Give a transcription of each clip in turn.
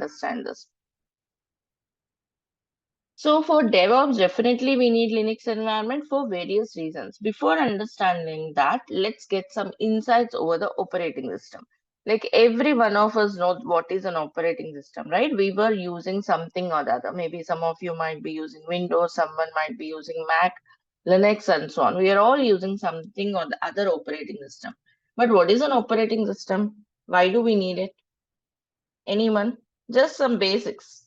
understand this. So for DevOps, definitely we need Linux environment for various reasons. Before understanding that, let's get some insights over the operating system. Like every one of us knows what is an operating system, right? We were using something or the other. Maybe some of you might be using Windows, someone might be using Mac, Linux, and so on. We are all using something or the other operating system. But what is an operating system? Why do we need it? Anyone? Just some basics.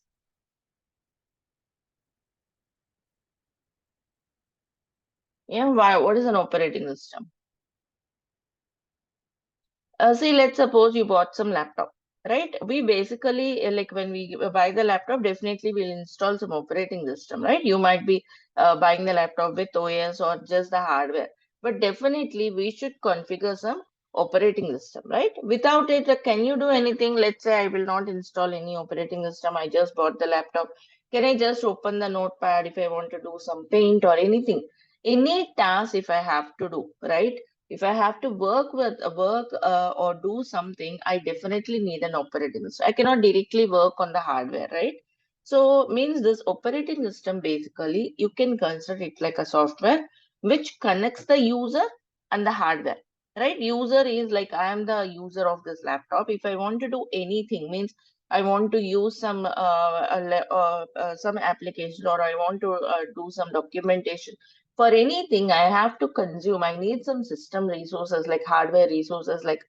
Yeah, why? What is an operating system? See, let's suppose you bought some laptop, right? We basically, like when we buy the laptop, definitely we'll install some operating system, right? You might be buying the laptop with OS or just the hardware, but definitely we should configure some operating system, right? Without it, can you do anything? Let's say I will not install any operating system. I just bought the laptop. Can I just open the notepad if I want to do some paint or anything? Any task if I have to do, right? If I have to work or do something, I definitely need an operating system. I cannot directly work on the hardware, right? So means this operating system basically you can consider it like a software which connects the user and the hardware, right? User is like I am the user of this laptop. If I want to do anything, means I want to use some application or I want to do some documentation for anything I have to consume, I need some system resources like hardware resources like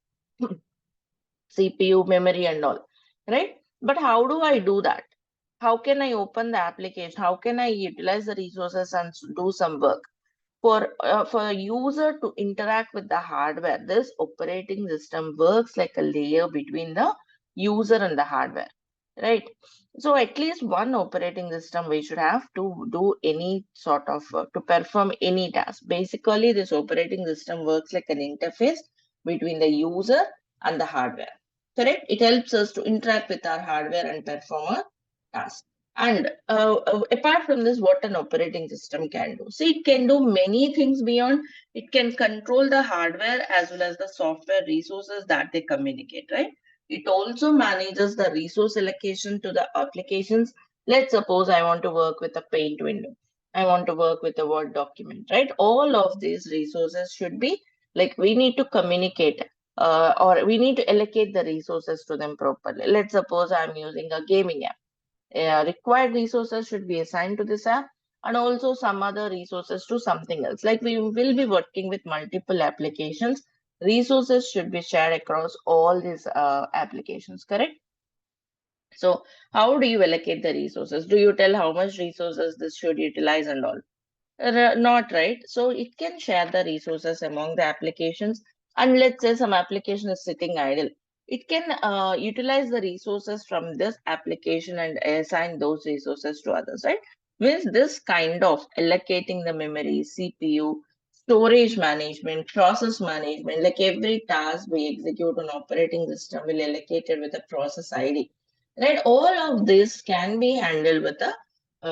CPU, memory, and all, right? But how do I do that? How can I open the application? How can I utilize the resources and do some work? For a user to interact with the hardware, this operating system works like a layer between the user and the hardware, right? So at least one operating system we should have to do any sort of work, to perform any task. Basically, this operating system works like an interface between the user and the hardware, correct? It helps us to interact with our hardware and perform a task. And apart from this, what an operating system can do? See, it can do many things beyond. It can control the hardware as well as the software resources that they communicate, right? It also manages the resource allocation to the applications. Let's suppose I want to work with a paint window. I want to work with a Word document, right? All of these resources should be like we need to communicate or we need to allocate the resources to them properly. Let's suppose I'm using a gaming app. Required resources should be assigned to this app and also some other resources to something else. Like we will be working with multiple applications, resources should be shared across all these applications, correct? So how do you allocate the resources? Do you tell how much resources this should utilize and all? Not right. So it can share the resources among the applications. And let's say some application is sitting idle. It can utilize the resources from this application and assign those resources to others, right? Means this kind of allocating the memory, CPU, storage management, process management, like every task we execute on operating system will allocate it with a process ID, right? All of this can be handled with a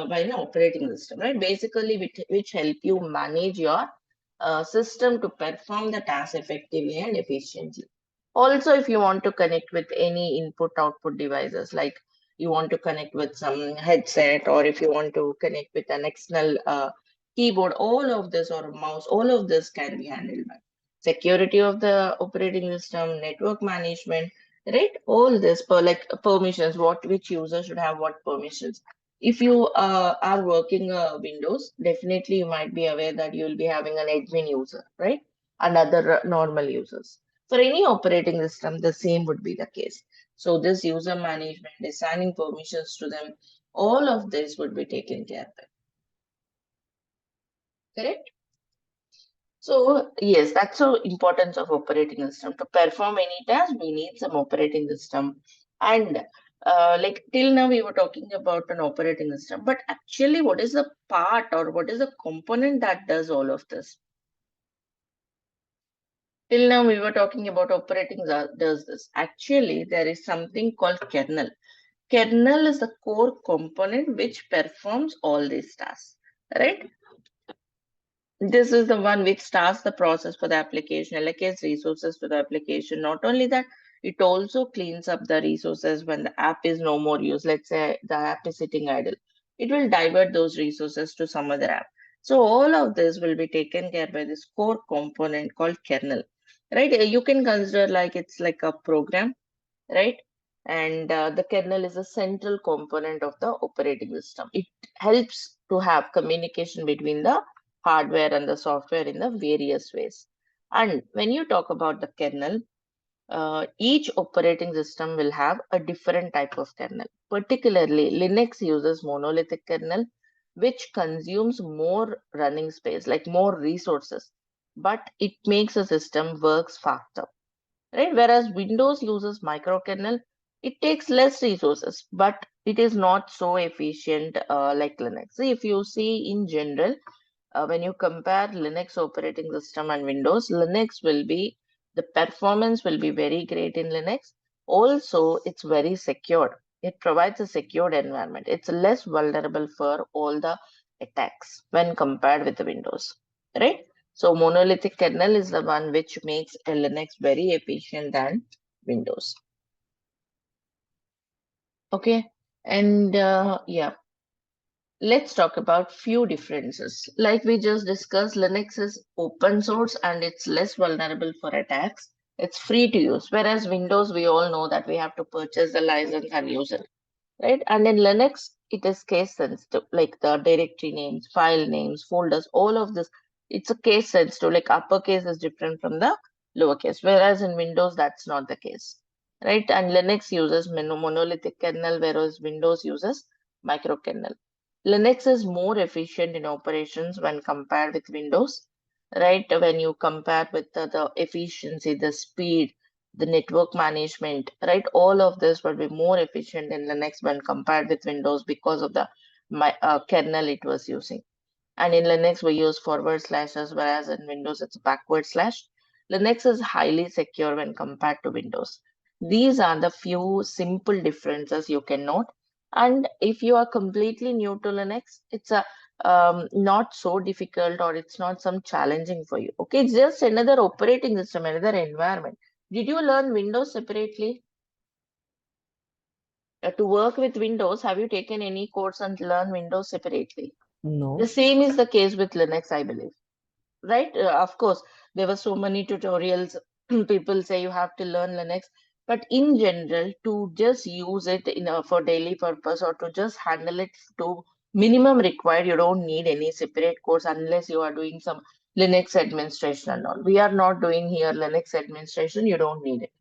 by an operating system, right? Basically, which help you manage your system to perform the task effectively and efficiently. Also, if you want to connect with any input-output devices, like you want to connect with some headset, or if you want to connect with an external keyboard, all of this or mouse, all of this can be handled by security of the operating system, network management, right? All this per like permissions, what which user should have what permissions. If you are working Windows, definitely you might be aware that you will be having an admin user, right? And other normal users. For any operating system, the same would be the case. So this user management, assigning permissions to them, all of this would be taken care of. Correct? So yes, that's the importance of operating system. To perform any task, we need some operating system. And like till now we were talking about an operating system, but actually what is the part or what is the component that does all of this? Till now we were talking about operating does this. Actually, there is something called kernel. Kernel is the core component which performs all these tasks, right? This is the one which starts the process for the application, allocates resources to the application. Not only that, It also cleans up the resources when the app is no more used. Let's say the app is sitting idle. It will divert those resources to some other app. So all of this will be taken care by this core component called kernel, right? You can consider like it's like a program, right? And the kernel is a central component of the operating system. It helps to have communication between the hardware and the software in the various ways. And when you talk about the kernel, each operating system will have a different type of kernel. Particularly, Linux uses monolithic kernel, which consumes more running space, like more resources, but it makes a system works faster, right? Whereas Windows uses microkernel, it takes less resources, but it is not so efficient like Linux. See, if you see in general, when you compare Linux operating system and Windows, Linux will be, the performance will be very great in Linux. Also, it's very secured. It provides a secured environment. It's less vulnerable for all the attacks when compared with the Windows, right? So monolithic kernel is the one which makes a Linux very efficient than Windows. Okay, and yeah, let's talk about few differences. Like we just discussed, Linux is open source and it's less vulnerable for attacks. It's free to use, whereas Windows, we all know that we have to purchase the license and use it, right? And in Linux, it is case sensitive, like the directory names, file names, folders, all of this. It's a case sensitive, like uppercase is different from the lowercase, whereas in Windows, that's not the case, right? And Linux uses monolithic kernel, whereas Windows uses microkernel. Linux is more efficient in operations when compared with Windows, right? When you compare with the efficiency, the speed, the network management, right? All of this will be more efficient in Linux when compared with Windows because of the kernel it was using. And in Linux, we use forward slashes, whereas in Windows, it's backward slash. Linux is highly secure when compared to Windows. These are the few simple differences you can note. And if you are completely new to Linux, it's a not so difficult or it's not some challenging for you. Okay, it's just another operating system, another environment. Did you learn Windows separately? To work with Windows, have you taken any course and learn Windows separately? The No. same is the case with Linux, I believe, right? Of course, there were so many tutorials. People say you have to learn Linux, but in general, to just use it for daily purpose or to just handle it to minimum required, you don't need any separate course unless you are doing some Linux administration and all. We are not doing here Linux administration. You don't need it,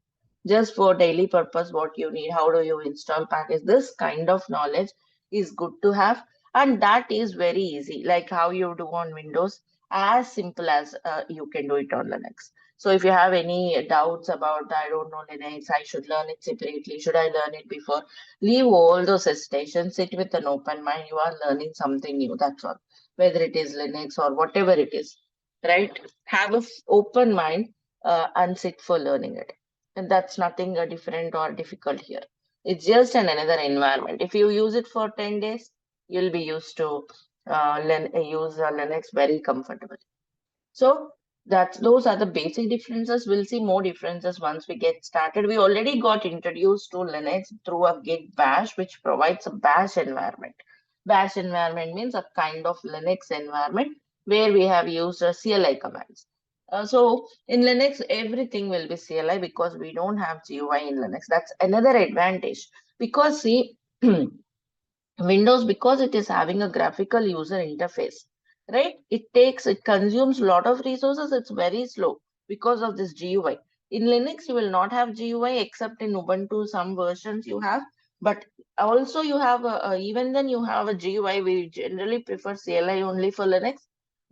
just for daily purpose. What you need, how do you install package, this kind of knowledge is good to have, and that is very easy, like how you do on Windows, as simple as you can do it on Linux. So if you have any doubts about, I don't know Linux, I should learn it separately, should I learn it before, leave all those hesitations, sit with an open mind. You are learning something new, that's all, whether it is Linux or whatever it is, right? Have a open mind, and sit for learning it. And that's nothing different or difficult here. It's just another environment. If you use it for 10 days, you'll be used to use Linux very comfortably. So those are the basic differences. We'll see more differences once we get started. We already got introduced to Linux through a Git Bash, which provides a Bash environment. Bash environment means a kind of Linux environment where we have used CLI commands. So in Linux, everything will be CLI because we don't have GUI in Linux. That's another advantage. Because see, Windows, because it is having a graphical user interface, right? It consumes a lot of resources. It's very slow because of this GUI. In Linux, you will not have GUI except in Ubuntu, some versions you have, but also you have even then you have a GUI. We generally prefer CLI only for Linux.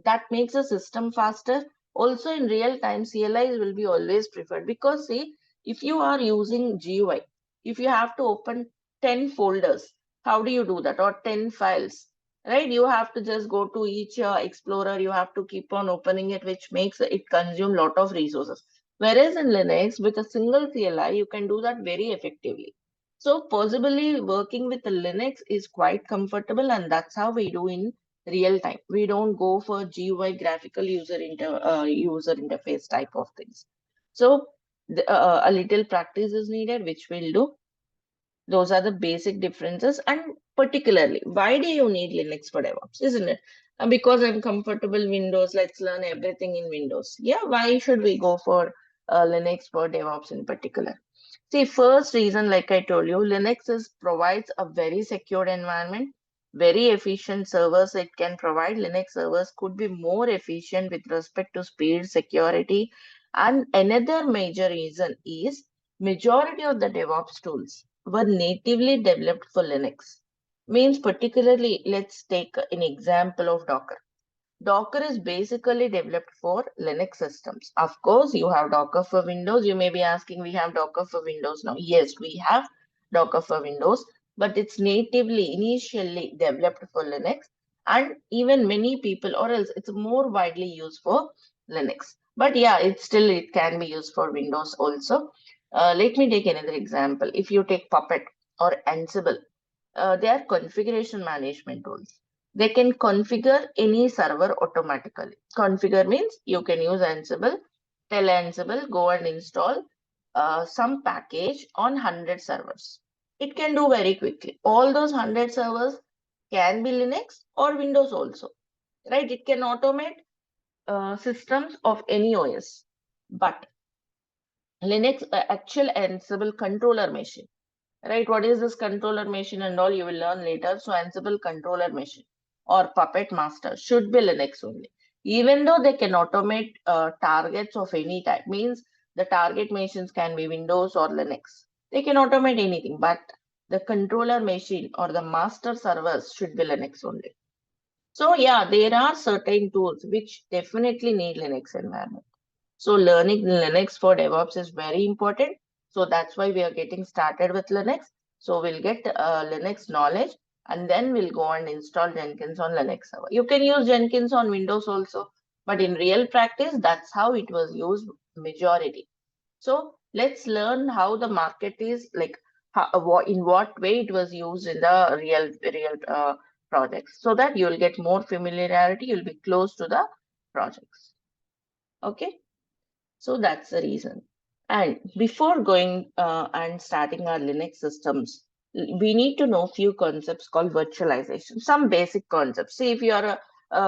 That makes the system faster. Also in real time, CLI will be always preferred because see, if you are using GUI, if you have to open 10 folders, how do you do that? Or 10 files, right? You have to just go to each explorer. You have to keep on opening it, which makes it consume lot of resources. Whereas in Linux, with a single CLI, you can do that very effectively. So possibly working with the Linux is quite comfortable, and that's how we do in real time. We don't go for GUI, graphical user interface type of things. So a little practice is needed, which we'll do. Those are the basic differences. And particularly, why do you need Linux for DevOps, isn't it? Because I'm comfortable Windows, let's learn everything in Windows. Yeah, why should we go for Linux for DevOps in particular? See, first reason, like I told you, Linux provides a very secure environment, very efficient servers it can provide. Linux servers could be more efficient with respect to speed, security. And another major reason is majority of the DevOps tools were natively developed for Linux. Means particularly, let's take an example of Docker. Docker is basically developed for Linux systems. Of course, you have Docker for Windows. You may be asking, we have Docker for Windows now. Yes, we have Docker for Windows, but it's natively, initially developed for Linux. And even many people, or else it's more widely used for Linux. But yeah, it can be used for Windows also. Let me take another example. If you take Puppet or Ansible, they are configuration management tools. They can configure any server automatically. Configure means you can use Ansible, tell Ansible, go and install some package on 100 servers. It can do very quickly. All those 100 servers can be Linux or Windows also, right? It can automate systems of any OS. But Linux, actual Ansible controller machine, right? What is this controller machine and all you will learn later. So Ansible controller machine or Puppet Master should be Linux only. Even though they can automate targets of any type, means the target machines can be Windows or Linux. They can automate anything, but the controller machine or the master servers should be Linux only. So yeah, there are certain tools which definitely need Linux environment. So learning Linux for DevOps is very important. So that's why we are getting started with Linux. So we'll get Linux knowledge and then we'll go and install Jenkins on Linux server. You can use Jenkins on Windows also, but in real practice, that's how it was used majority. So let's learn how the market is like, in what way it was used in the real projects, so that you'll get more familiarity, you'll be close to the projects. Okay. So that's the reason. And before going and starting our Linux systems, we need to know few concepts called virtualization, some basic concepts. See, if you are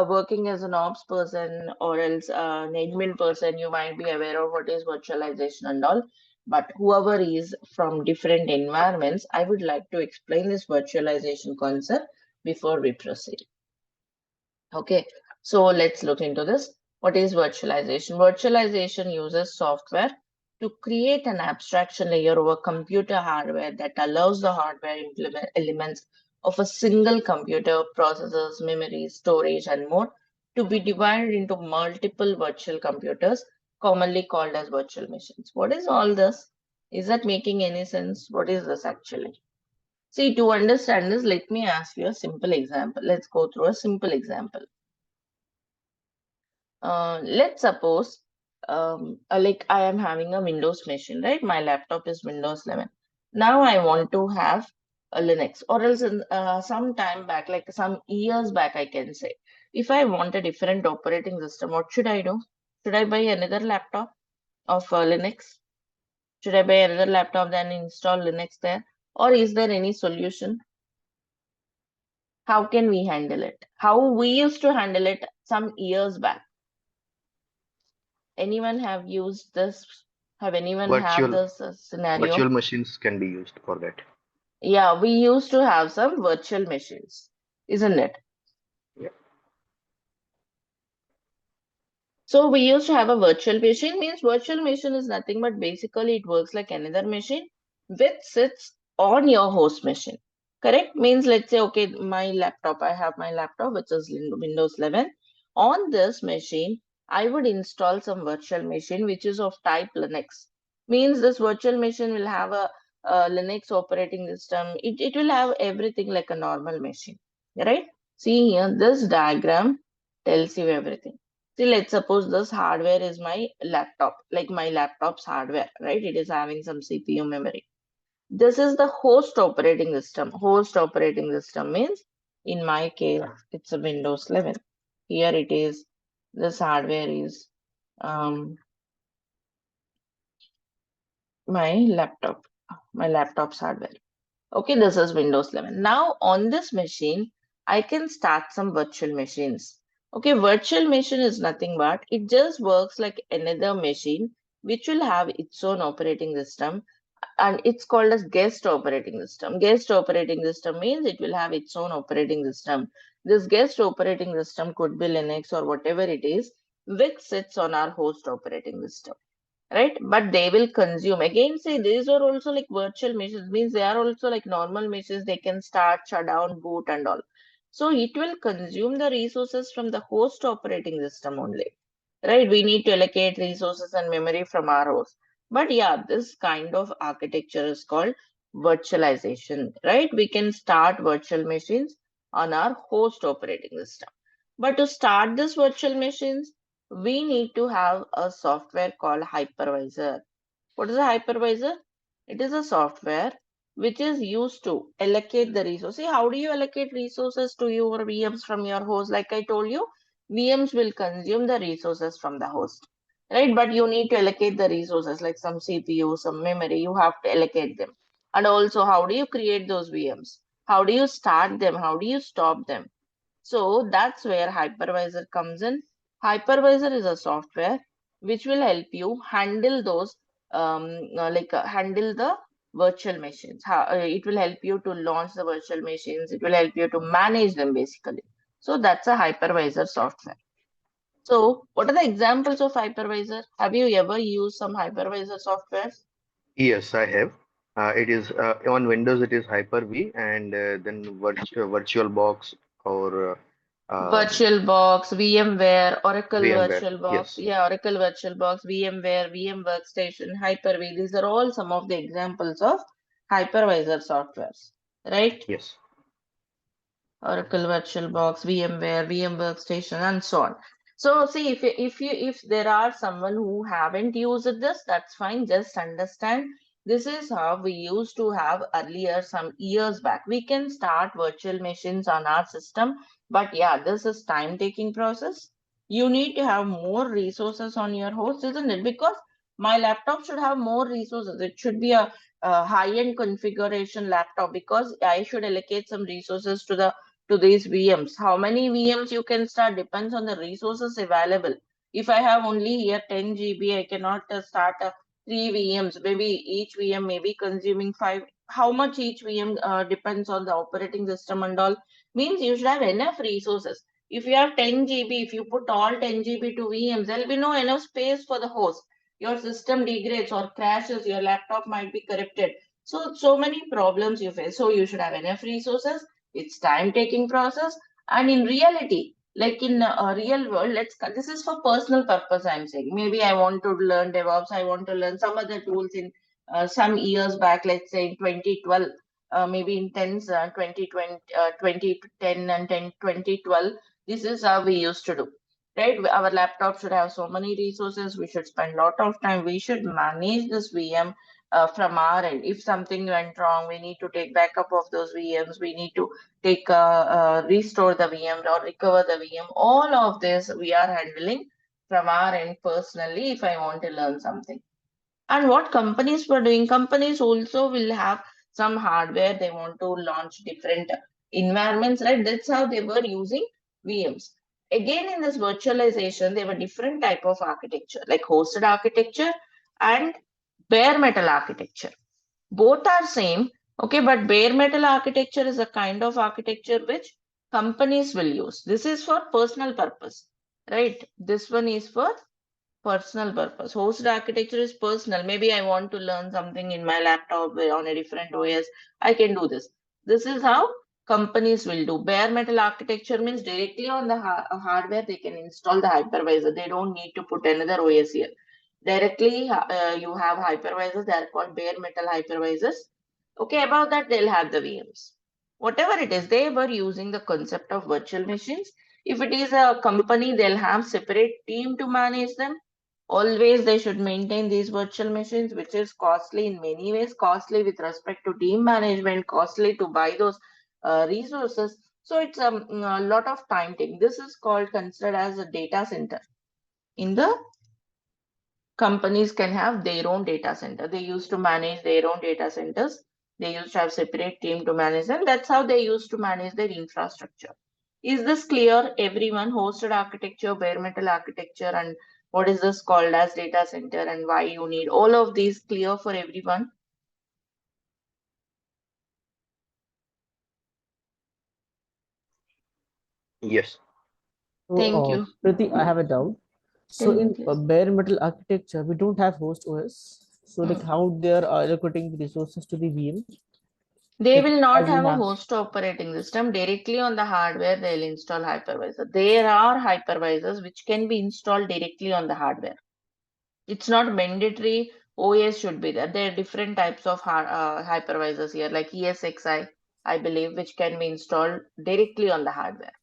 working as an ops person or else an admin person, you might be aware of what is virtualization and all. But whoever is from different environments, I would like to explain this virtualization concept before we proceed. Okay, so let's look into this. What is virtualization? Virtualization uses software to create an abstraction layer over computer hardware that allows the hardware elements of a single computer, processors, memory, storage, and more to be divided into multiple virtual computers, commonly called as virtual machines. What is all this? Is that making any sense? What is this actually? See, to understand this, let me ask you a simple example. Let's go through a simple example. Let's suppose like I am having a Windows machine, right? My laptop is Windows 11. Now I want to have a Linux, or else some time back, like some years back, I can say, if I want a different operating system, what should I do? Should I buy another laptop of Linux? Should I buy another laptop then install Linux there? Or is there any solution? How can we handle it? How we used to handle it some years back? Anyone have used this? Have anyone have Virtual this virtual scenario? machines can be used for that. Yeah, we used to have some virtual machines, isn't it? Yeah. So we used to have a virtual machine. Means virtual machine is nothing but basically it works like another machine which sits on your host machine. Correct? Means let's say, okay, my laptop, I have my laptop which is Windows 11. On this machine, I would install some virtual machine which is of type Linux. Means this virtual machine will have a Linux operating system. It will have everything like a normal machine. Right? See here, this diagram tells you everything. See, let's suppose this hardware is my laptop, like my laptop's hardware, right? It is having some CPU memory. This is the host operating system. Host operating system means, in my case, it's a Windows 11. Here it is, this hardware is um, my laptop's hardware. Okay, this is Windows 11. Now on this machine, I can start some virtual machines. Okay, virtual machine is nothing but it just works like another machine which will have its own operating system, and it's called as guest operating system. Guest operating system means it will have its own operating system. This guest operating system could be Linux or whatever it is, which sits on our host operating system, right? But they will consume, again say these are also like virtual machines, means they are also like normal machines, they can start, shut down, boot and all. So it will consume the resources from the host operating system only, right? We need to allocate resources and memory from our host. But yeah, this kind of architecture is called virtualization, right? We can start virtual machines on our host operating system. But to start this virtual machines, we need to have a software called hypervisor. What is a hypervisor? It is a software which is used to allocate the resources. See, how do you allocate resources to your VMs from your host? Like I told you, VMs will consume the resources from the host, right? But you need to allocate the resources like some CPU, some memory, you have to allocate them. And also, how do you create those VMs? How do you start them? How do you stop them? So that's where hypervisor comes in. Hypervisor is a software which will help you handle those, handle the virtual machines. It will help you to launch the virtual machines. It will help you to manage them basically. So that's a hypervisor software. So what are the examples of hypervisor? Have you ever used some hypervisor software? Yes, I have. It is on Windows. It is Hyper-V, and then VirtualBox or VirtualBox, VMware, Oracle VMware. VirtualBox, Yes, yeah, Oracle VirtualBox, VMware, VM Workstation, Hyper-V. These are all some of the examples of hypervisor softwares, right? yes. Oracle VirtualBox, VMware, VM Workstation, and so on. So see, if there are someone who haven't used this, that's fine. Just understand this is how we used to have earlier, some years back. We can start virtual machines on our system, but yeah, this is time-taking process. You need to have more resources on your host, isn't it? Because my laptop should have more resources. It should be a high-end configuration laptop because I should allocate some resources to these VMs. How many VMs you can start depends on the resources available. If I have only here 10 GB, I cannot start 3 VMs. Maybe each VM may be consuming 5. How much each VM depends on the operating system and all. Means you should have enough resources. If you have 10 GB, if you put all 10 GB to VMs, there will be no enough space for the host. Your system degrades or crashes, your laptop might be corrupted. So many problems you face. So you should have enough resources. It's time taking process, and in reality, like in a real world, this is for personal purpose. I'm saying maybe I want to learn DevOps, I want to learn some other tools in some years back, let's say in 2012, maybe in 10s, 2020, 2010 and 10 2012. This is how we used to do, right? Our laptop should have so many resources, we should spend a lot of time, we should manage this VM from our end. If something went wrong, we need to take backup of those VMs. We need to restore the VM or recover the VM. All of this we are handling from our end personally if I want to learn something. And what companies were doing, companies also will have some hardware, they want to launch different environments, right? That's how they were using VMs. Again, in this virtualization, there were different type of architecture, like hosted architecture and bare metal architecture. Both are same, okay, but bare metal architecture is a kind of architecture which companies will use. This is for personal purpose, right? This one is for personal purpose. Hosted architecture is personal. Maybe I want to learn something in my laptop on a different OS. I can do this. This is how companies will do. Bare metal architecture means directly on the hardware they can install the hypervisor. They don't need to put another OS here. Directly, you have hypervisors. They are called bare metal hypervisors. Okay, above that they'll have the VMs. Whatever it is, they were using the concept of virtual machines. If it is a company, they'll have separate team to manage them. Always they should maintain these virtual machines, which is costly in many ways, costly with respect to team management, costly to buy those resources. So it's a lot of time taking. This is called considered as a data center in the companies can have their own data center. They used to manage their own data centers. They used to have separate team to manage them. That's how they used to manage their infrastructure. Is this clear? Everyone, hosted architecture, bare metal architecture, and what is this called as data center and why you need all of these clear for everyone? Yes. So, Thank you. Priti, I have a doubt. Tell So, me, in please. bare metal architecture, we don't have host OS. So, like, Hmm. how they are allocating the resources to the VM? They Like, will not as we have a have. host operating system directly on the hardware. They'll install hypervisor. There are hypervisors which can be installed directly on the hardware. It's not mandatory. OS should be there. There are different types of hypervisors here, like ESXi, I believe, which can be installed directly on the hardware.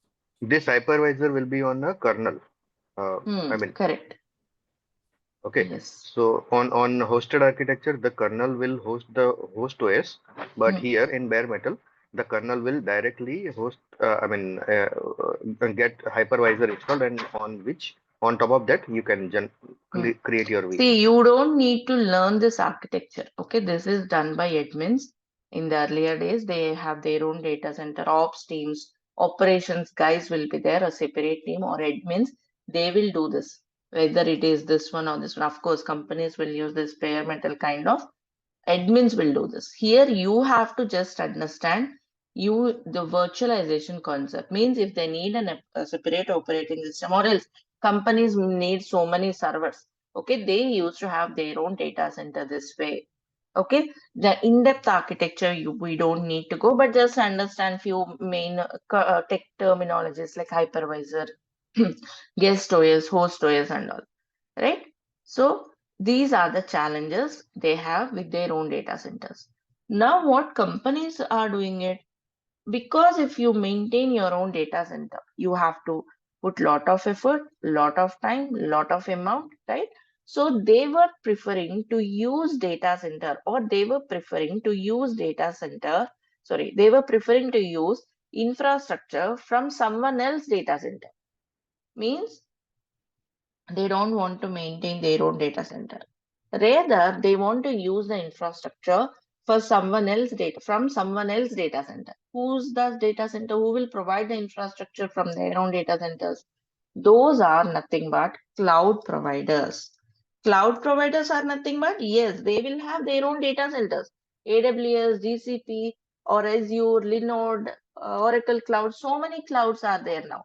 This hypervisor will be on a kernel. I mean, Correct. okay. Yes. So on hosted architecture, the kernel will host the host OS, but Hmm. here in bare metal, the kernel will directly host. Get hypervisor installed, and on top of that you can Hmm. create your VM. See, you don't need to learn this architecture. Okay, this is done by admins. In the earlier days, they have their own data center, ops teams, operations guys will be there, a separate team or admins. They will do this, whether it is this one or this one. Of course, companies will use this bare metal kind of. Admins will do this. Here, you have to just understand the virtualization concept means if they need a separate operating system or else companies need so many servers. Okay, they used to have their own data center this way. Okay, the in-depth architecture we don't need to go, but just understand few main tech terminologies like hypervisor, guest OS, host OS, and all. Right? So these are the challenges they have with their own data centers. Now, what companies are doing it because if you maintain your own data center, you have to put lot of effort, lot of time, lot of amount, right? So they were preferring to use data center or they were preferring to use data center. Sorry, they were preferring to use infrastructure from someone else data center. Means they don't want to maintain their own data center. Rather, they want to use the infrastructure for someone else data from someone else data center. Who's the data center? Who will provide the infrastructure from their own data centers? Those are nothing but cloud providers. Cloud providers are nothing but, yes, they will have their own data centers. AWS, GCP, or Azure, Linode, Oracle Cloud, so many clouds are there now.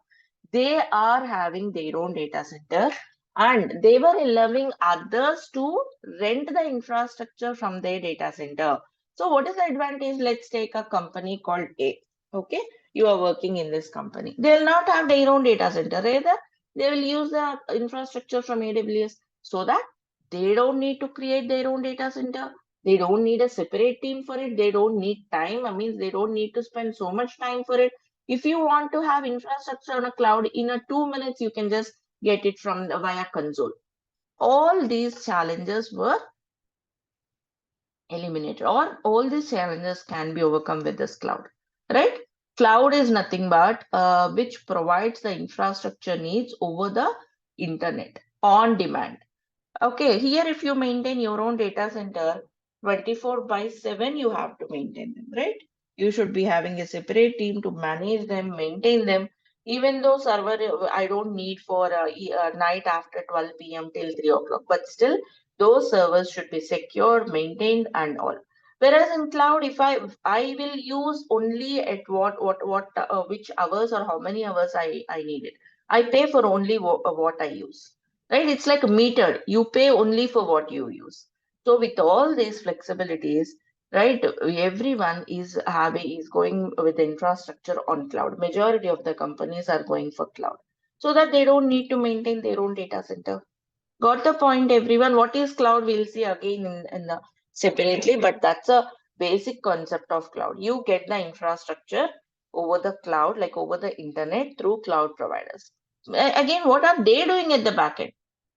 They are having their own data center and they were allowing others to rent the infrastructure from their data center. So, what is the advantage? Let's take a company called A. Okay, you are working in this company. They will not have their own data center. Rather, they will use the infrastructure from AWS so that they don't need to create their own data center. They don't need a separate team for it. They don't need time. I mean, they don't need to spend so much time for it. If you want to have infrastructure on a cloud in a 2 minutes, you can just get it from the via console. All these challenges were eliminated, or all these challenges can be overcome with this cloud, right? Cloud is nothing but which provides the infrastructure needs over the internet on demand. Okay, here if you maintain your own data center 24 by 7, you have to maintain them, right? You should be having a separate team to manage them, maintain them. Even though server I don't need for night after 12 p.m. till 3 o'clock, but still those servers should be secured, maintained, and all. Whereas in cloud, if I will use only at what which hours or how many hours I need it. I pay for only what I use, right? It's like metered. You pay only for what you use. So with all these flexibilities, right, everyone is going with infrastructure on cloud. Majority of the companies are going for cloud so that they don't need to maintain their own data center. Got the point, everyone? What is cloud? We'll see again in the separately, but that's a basic concept of cloud. You get the infrastructure over the cloud, like over the internet through cloud providers. Again, what are they doing at the back end?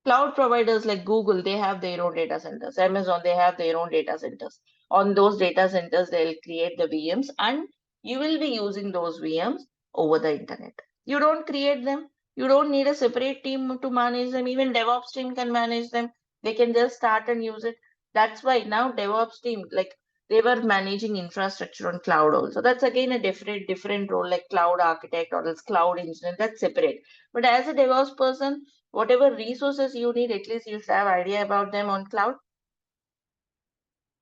Cloud providers like Google, they have their own data centers. Amazon, they have their own data centers. On those data centers, they'll create the VMs and you will be using those VMs over the internet. You don't create them. You don't need a separate team to manage them. Even DevOps team can manage them. They can just start and use it. That's why now DevOps team, like they were managing infrastructure on cloud also. That's again a different role, like cloud architect or else cloud engineer. That's separate. But as a DevOps person, whatever resources you need, at least you should have idea about them on cloud,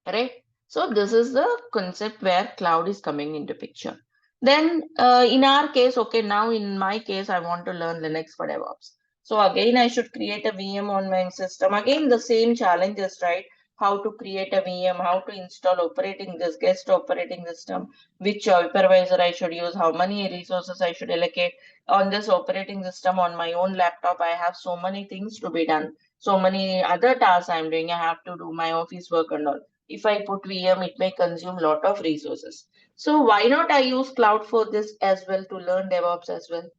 right? So this is the concept where cloud is coming into picture. Then in our case, okay, now in my case, I want to learn Linux for DevOps. So again, I should create a VM on my system. Again, the same challenges, right? How to create a VM, how to install operating this guest operating system, which hypervisor I should use, how many resources I should allocate on this operating system on my own laptop. I have so many things to be done. So many other tasks I'm doing. I have to do my office work and all. If I put VM, it may consume a lot of resources. So why not I use cloud for this as well to learn DevOps as well?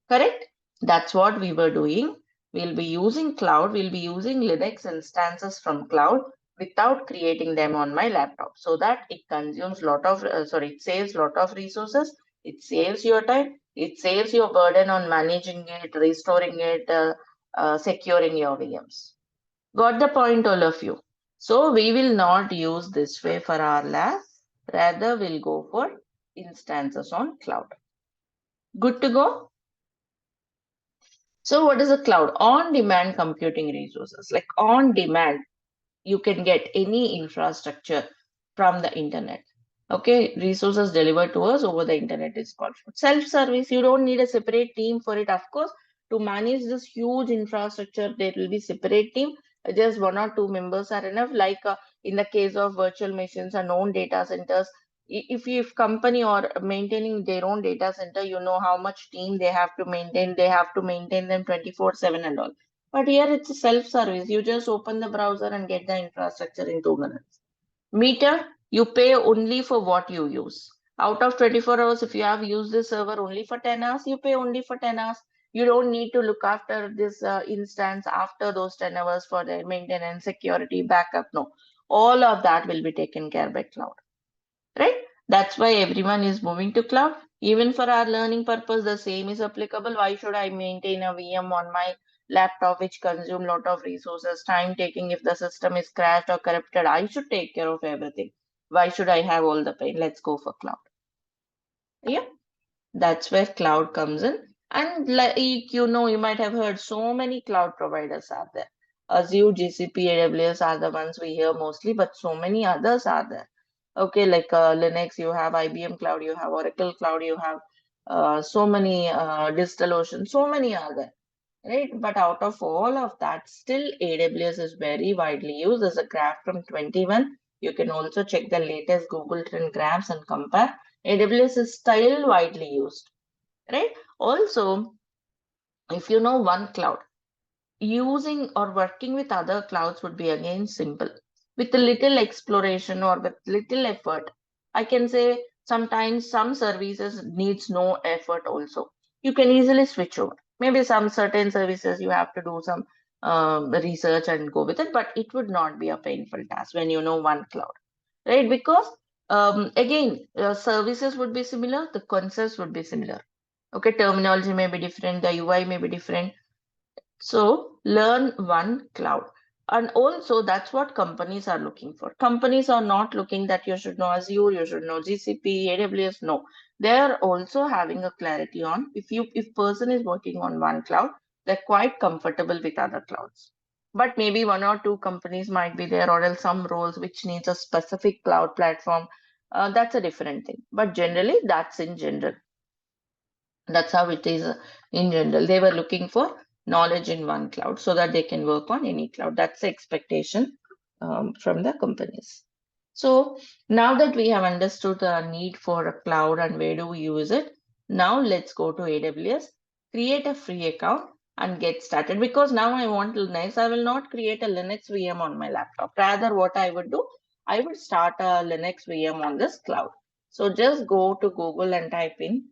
Correct? That's what we were doing. We'll be using cloud. We'll be using Linux instances from cloud without creating them on my laptop, so that it consumes it saves lot of resources. It saves your time. It saves your burden on managing it, restoring it, securing your VMs. Got the point, all of you? So we will not use this way for our lab. Rather, we'll go for instances on cloud. Good to go? So what is a cloud? On-demand computing resources. Like on demand, you can get any infrastructure from the internet. Okay, resources delivered to us over the internet is called self-service. You don't need a separate team for it. Of course, to manage this huge infrastructure, there will be separate team. Just one or two members are enough. Like in the case of virtual machines and own data centers, if company or maintaining their own data center, you know how much team they have to maintain. They have to maintain them 24/7 and all. But here it's a self-service. You just open the browser and get the infrastructure in 2 minutes. Meter, you pay only for what you use. Out of 24 hours, if you have used the server only for 10 hours, you pay only for 10 hours. You don't need to look after this instance after those 10 hours for the maintenance, security, backup. No, all of that will be taken care by cloud, right? That's why everyone is moving to cloud. Even for our learning purpose, the same is applicable. Why should I maintain a VM on my laptop which consume a lot of resources, time taking? If the system is crashed or corrupted, I should take care of everything. Why should I have all the pain? Let's go for cloud. Yeah, that's where cloud comes in. And like you might have heard so many cloud providers are there. Azure, GCP, AWS are the ones we hear mostly, but so many others are there. Okay, like Linux, you have IBM Cloud, you have Oracle Cloud, you have so many DigitalOcean, so many are there, right? But out of all of that, still AWS is very widely used. There's a graph from 21. You can also check the latest Google Trend graphs and compare. AWS is still widely used, right? Also, if you know one cloud, using or working with other clouds would be again simple. With a little exploration or with little effort, I can say sometimes some services needs no effort also. You can easily switch over. Maybe some certain services you have to do some research and go with it, but it would not be a painful task when you know one cloud, right? Because again, services would be similar, the concepts would be similar. Okay, terminology may be different, the UI may be different, so learn one cloud. And also that's what companies are looking for. Companies are not looking that you should know Azure, you should know GCP, AWS. No, they are also having a clarity on if person is working on one cloud, they're quite comfortable with other clouds. But maybe one or two companies might be there, or else some roles which needs a specific cloud platform. That's a different thing. But generally, that's in general. That's how it is in general. They were looking for knowledge in one cloud so that they can work on any cloud. That's the expectation from the companies. So now that we have understood the need for a cloud and where do we use it, now let's go to AWS, create a free account and get started. Because now I want Linux, I will not create a Linux VM on my laptop. Rather, what I would do, I would start a Linux VM on this cloud. So just go to Google and type in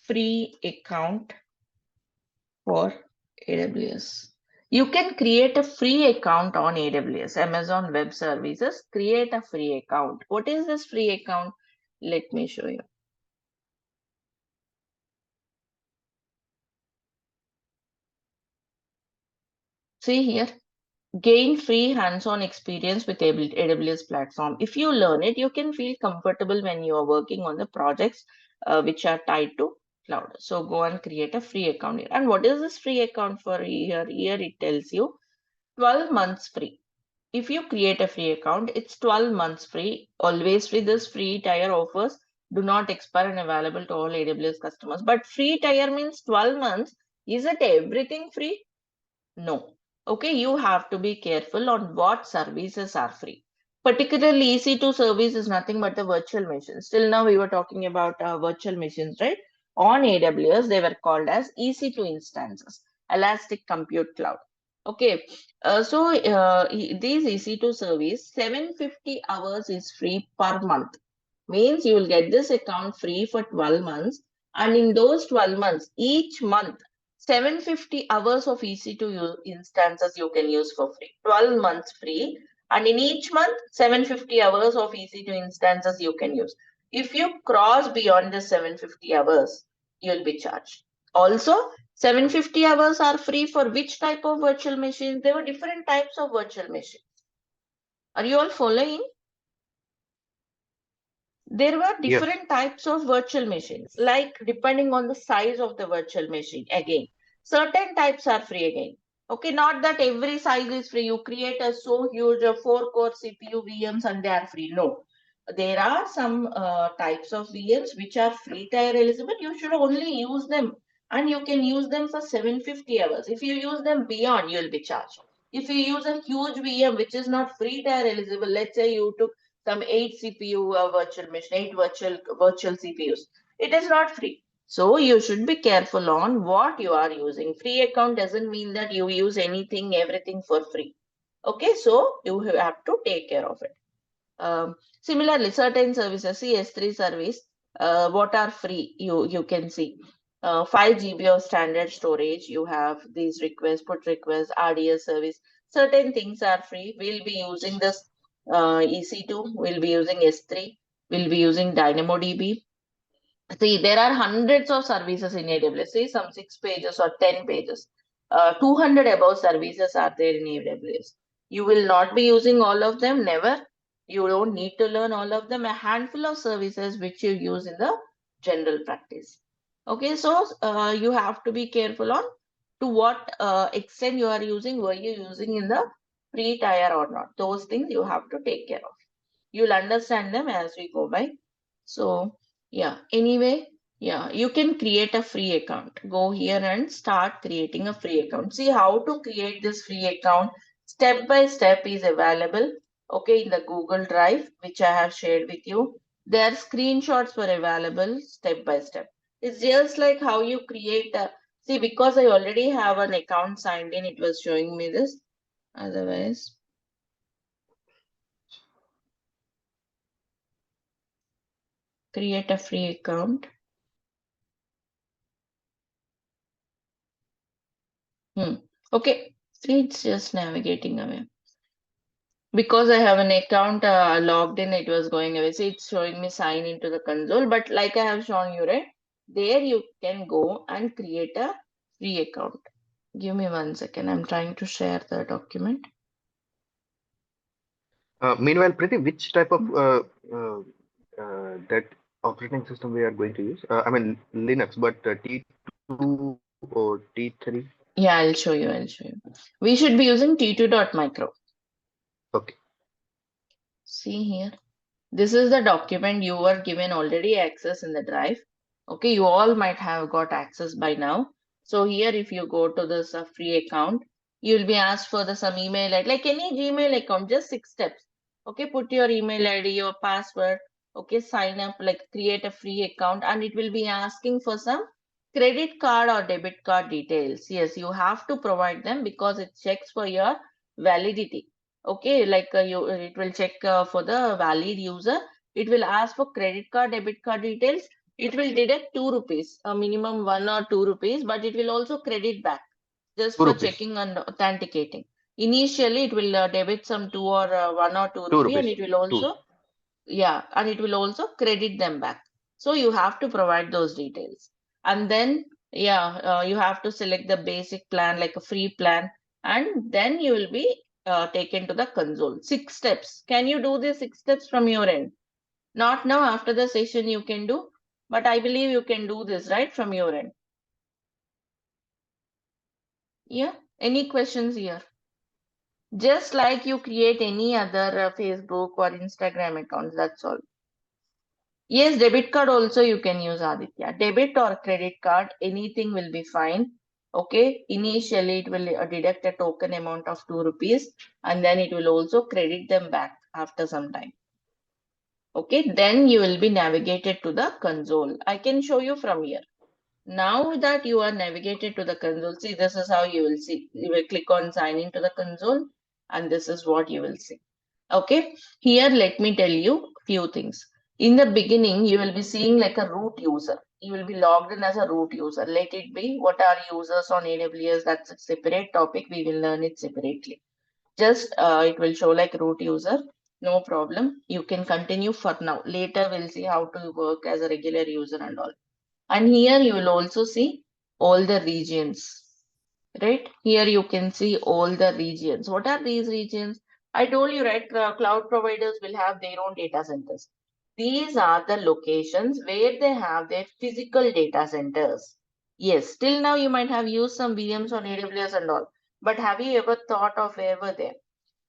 free account for AWS. You can create a free account on AWS, Amazon Web Services. Create a free account. What is this free account? Let me show you. See here, gain free hands-on experience with AWS platform. If you learn it, you can feel comfortable when you are working on the projects which are tied to cloud. So go and create a free account here. And what is this free account for here? Here it tells you 12 months free. If you create a free account, it's 12 months free. Always free. This free tier offers do not expire and available to all AWS customers. But free tier means 12 months. Is it everything free? No. Okay, you have to be careful on what services are free. Particularly EC2 service is nothing but the virtual machines. Till now we were talking about virtual machines, right? On AWS, they were called as EC2 instances, Elastic Compute Cloud. Okay, these EC2 service, 750 hours is free per month. Means you will get this account free for 12 months. And in those 12 months, each month, 750 hours of EC2 instances you can use for free. 12 months free. And in each month, 750 hours of EC2 instances you can use. If you cross beyond the 750 hours, you'll be charged. Also, 750 hours are free for which type of virtual machines? There were different types of virtual machines. Are you all following? There were Yes. different types of virtual machines, like depending on the size of the virtual machine. Again, certain types are free again. Okay, not that every size is free. You create a so huge a 4-core CPU VMs and they are free. No, there are some types of VMs which are free tier eligible. You should only use them, and you can use them for 750 hours. If you use them beyond, you will be charged. If you use a huge VM which is not free tier eligible, let's say you took some 8 CPU virtual machine, 8 virtual CPUs. It is not free. So you should be careful on what you are using. Free account doesn't mean that you use anything, everything for free. Okay, so you have to take care of it. Similarly, certain services, CS3 service, what are free? You can see 5 GB of standard storage. You have these requests, put requests, RDS service. Certain things are free. We'll be using this EC2. We'll be using S3. We'll be using DynamoDB. See, there are hundreds of services in AWS. See, some 6 pages or 10 pages. 200 above services are there in AWS. You will not be using all of them, never. You don't need to learn all of them. A handful of services which you use in the general practice. Okay, so you have to be careful on to what extent you are using, were you using in the free tier or not. Those things you have to take care of. You'll understand them as we go by. So yeah, anyway, yeah, you can create a free account. Go here and start creating a free account. See how to create this free account. Step by step is available. Okay, in the Google Drive, which I have shared with you. Their screenshots were available step by step. It's just like how you create a, see, because I already have an account signed in, it was showing me this. Otherwise, create a free account. Okay, it's just navigating away. Because I have an account logged in, it was going away. See, it's showing me sign into the console. But like I have shown you, right? There you can go and create a free account. Give me 1 second. I'm trying to share the document. Meanwhile, Preeti, which type of that operating system we are going to use? I mean Linux, but T2 or T3? Yeah, I'll show you. We should be using T2.micro. Okay. See here. This is the document you were given already access in the drive. Okay, you all might have got access by now. So here, if you go to this free account, you'll be asked for some email ID, like any Gmail account, just 6 steps. Okay, put your email ID, your password. Okay, sign up, like create a free account, and it will be asking for some credit card or debit card details. Yes, you have to provide them because it checks for your validity. Okay, like it will check for the valid user. It will ask for credit card, debit card details. It will deduct 2 rupees, a minimum 1 or 2 rupees, but it will also credit back just 2 for rupees. checking and authenticating. Initially, it will debit some 2 or 1 or 2 2 rupee, and rupees. it will also, yeah, and it will also credit them back. So you have to provide those details. And then, yeah, you have to select the basic plan, like a free plan, and then you will be taken to the console. 6 steps. Can you do these 6 steps from your end? Not now, after the session you can do, but I believe you can do this, right, from your end. Yeah, any questions here? Just like you create any other Facebook or Instagram account, that's all. Yes, debit card also you can use, Aditya. Debit or credit card, anything will be fine. Okay, initially it will deduct a token amount of 2 rupees and then it will also credit them back after some time. Okay, then you will be navigated to the console. I can show you from here. Now that you are navigated to the console, see, this is how you will see. You will click on sign into the console and this is what you will see. Okay, here let me tell you few things. In the beginning, you will be seeing like a root user. You will be logged in as a root user. Let it be what are users on AWS. That's a separate topic. We will learn it separately. Just it will show like root user. No problem. You can continue for now. Later we'll see how to work as a regular user and all. And here you will also see all the regions. Right? Here you can see all the regions. What are these regions? I told you, right? Cloud providers will have their own data centers. These are the locations where they have their physical data centers. Yes, till now you might have used some VMs on AWS and all. But have you ever thought of where were they?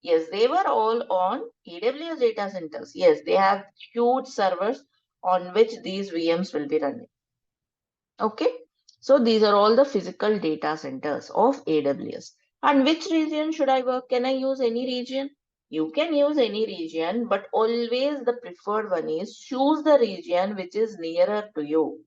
Yes, they were all on AWS data centers. Yes, they have huge servers on which these VMs will be running. Okay, so these are all the physical data centers of AWS. And which region should I work? Can I use any region? You can use any region, but always the preferred one is choose the region which is nearer to you.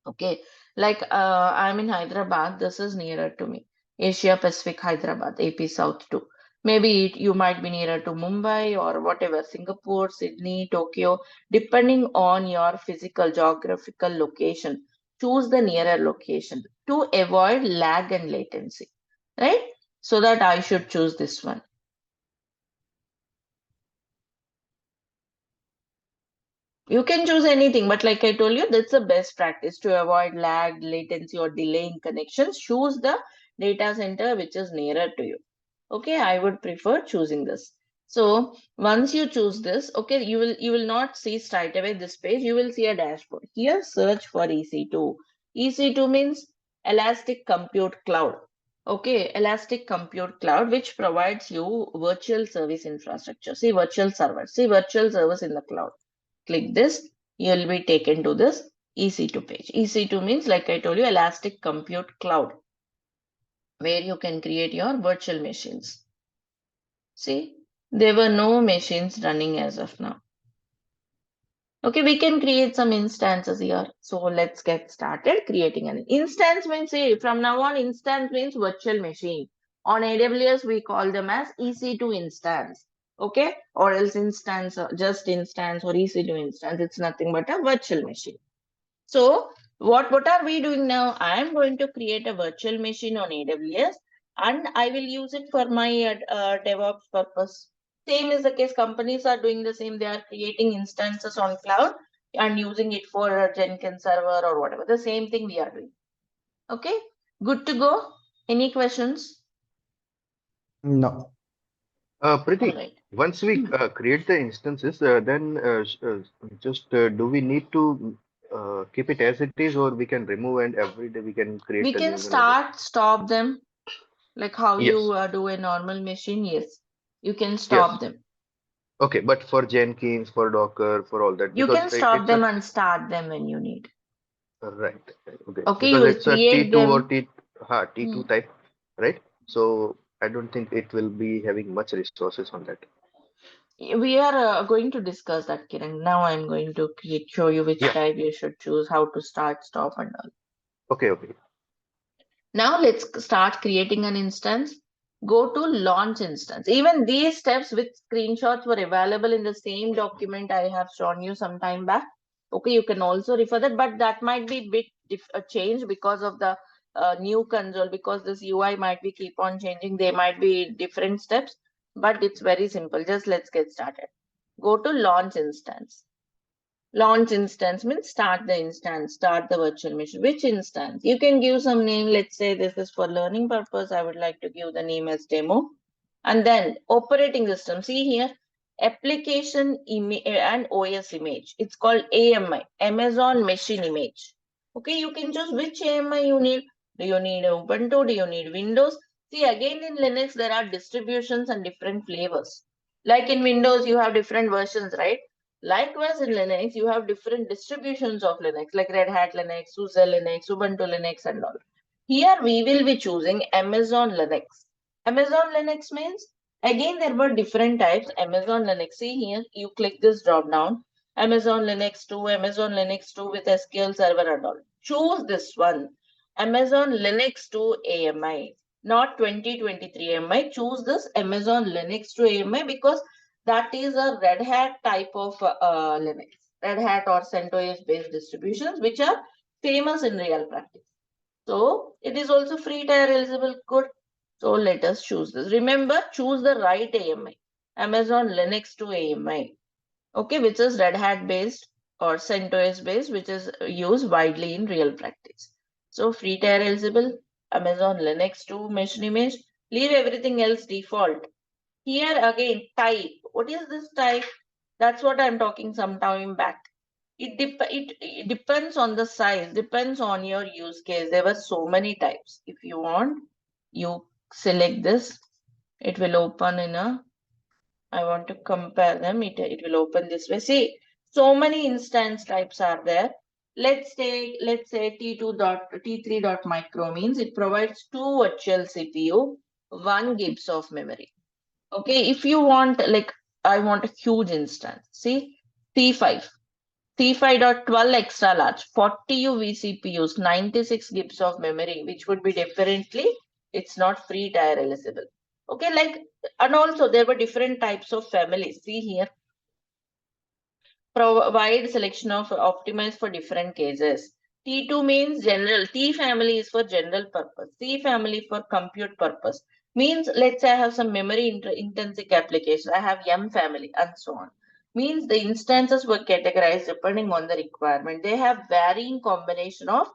Okay, like I'm in Hyderabad, this is nearer to me. Asia Pacific Hyderabad, AP South 2. Maybe you might be nearer to Mumbai or whatever, Singapore, Sydney, Tokyo, depending on your physical geographical location. Choose the nearer location to avoid lag and latency, right? So that I should choose this one. You can choose anything, but like I told you, that's the best practice to avoid lag, latency, or delay in connections. Choose the data center which is nearer to you. Okay, I would prefer choosing this. So once you choose this, okay, you will not see straight away this page. You will see a dashboard. Here, search for EC2. EC2 means Elastic Compute Cloud. Okay, Elastic Compute Cloud, which provides you virtual service infrastructure. See virtual server. See virtual service in the cloud. Click this, you will be taken to this EC2 page. EC2 means, like I told you, Elastic Compute Cloud, where you can create your virtual machines. See, there were no machines running as of now. Okay, we can create some instances here. So let's get started creating an instance. Means, say, from now on, instance means virtual machine. On AWS, we call them as EC2 instance. Okay, or else instance, just instance or EC2 instance. It's nothing but a virtual machine. So what are we doing now? I am going to create a virtual machine on AWS and I will use it for my DevOps purpose. Same is the case. Companies are doing the same. They are creating instances on cloud and using it for a Jenkins server or whatever. The same thing we are doing. Okay, good to go. Any questions? No. Priti, All right. once we create the instances, then do we need to keep it as it is, or we can remove and every day we can create We a can new one again? stop them like how Yes, you do a normal machine. Yes, you can yes. stop them. Okay, but for Jenkins, for Docker, for all that, You because can stop it's a them and start them when you need. right. Okay, Okay, you because will it's a create T2 or them. T2 type, right? So I don't think it will be having much resources on that. We are going to discuss that, Kiran. Now I'm going to show you which Yeah. type you should choose, how to start, stop, and all. Okay. Okay. Now let's start creating an instance. Go to launch instance. Even these steps with screenshots were available in the same document I have shown you some time back. Okay, you can also refer that, but that might be bit change because of the new console, because this UI might be keep on changing. There might be different steps, but it's very simple. Just let's get started. Go to launch instance. Launch instance means start the instance, start the virtual machine. Which instance? You can give some name. Let's say this is for learning purpose. I would like to give the name as demo. And then operating system. See here, application and OS image. It's called AMI, Amazon Machine Image. Okay, you can choose which AMI you need. Do you need Ubuntu? Do you need Windows? See, again in Linux, there are distributions and different flavors. Like in Windows, you have different versions, right? Likewise, in Linux, you have different distributions of Linux, like Red Hat Linux, SUSE Linux, Ubuntu Linux, and all. Here, we will be choosing Amazon Linux. Amazon Linux means, again, there were different types. Amazon Linux, see here, you click this drop down. Amazon Linux 2, Amazon Linux 2 with SQL Server and all. Choose this one. Amazon Linux 2 AMI, not 2023 AMI. Choose this Amazon Linux 2 AMI because that is a Red Hat type of Linux. Red Hat or CentOS based distributions, which are famous in real practice. So it is also free tier eligible. Good. So let us choose this. Remember, choose the right AMI. Amazon Linux 2 AMI. Okay, which is Red Hat based or CentOS based, which is used widely in real practice. So free tier eligible, Amazon Linux 2 machine image. Leave everything else default. Here again, type. What is this type? That's what I'm talking some time back. It depends on the size, depends on your use case. There were so many types. If you want, you select this. It will open in a, I want to compare them. It will open this way. See, so many instance types are there. Let's say T3 dot micro means it provides 2 virtual CPU, 1 gigs of memory. Okay, if you want, like, I want a huge instance. See, T5. C5.12 extra large, 40 UV CPUs, 96 gigs of memory, which would be differently, it's not free tier eligible. Okay, like, and also there were different types of families. See here, provide selection of optimized for different cases. T2 means general. T family is for general purpose. C family for compute purpose. Means, let's say I have some memory intensive applications. I have M family and so on. Means the instances were categorized depending on the requirement. They have varying combination of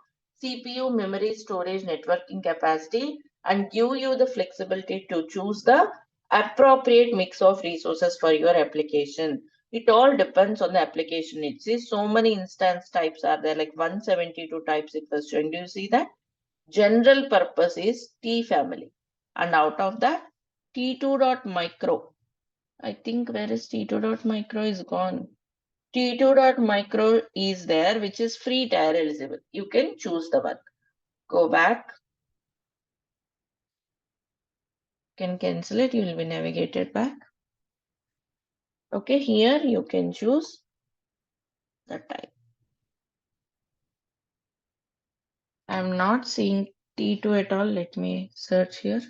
CPU, memory, storage, networking capacity, and give you the flexibility to choose the appropriate mix of resources for your application. It all depends on the application. It says so many instance types are there, like 172 types it was showing. Do you see that? General purpose is T family. And out of that, T2.micro. I think where is T2.micro is gone. T2.micro is there, which is free tier eligible. You can choose the one. Go back. Can cancel it. You will be navigated back. Okay, here you can choose the type. I'm not seeing T2 at all. Let me search here.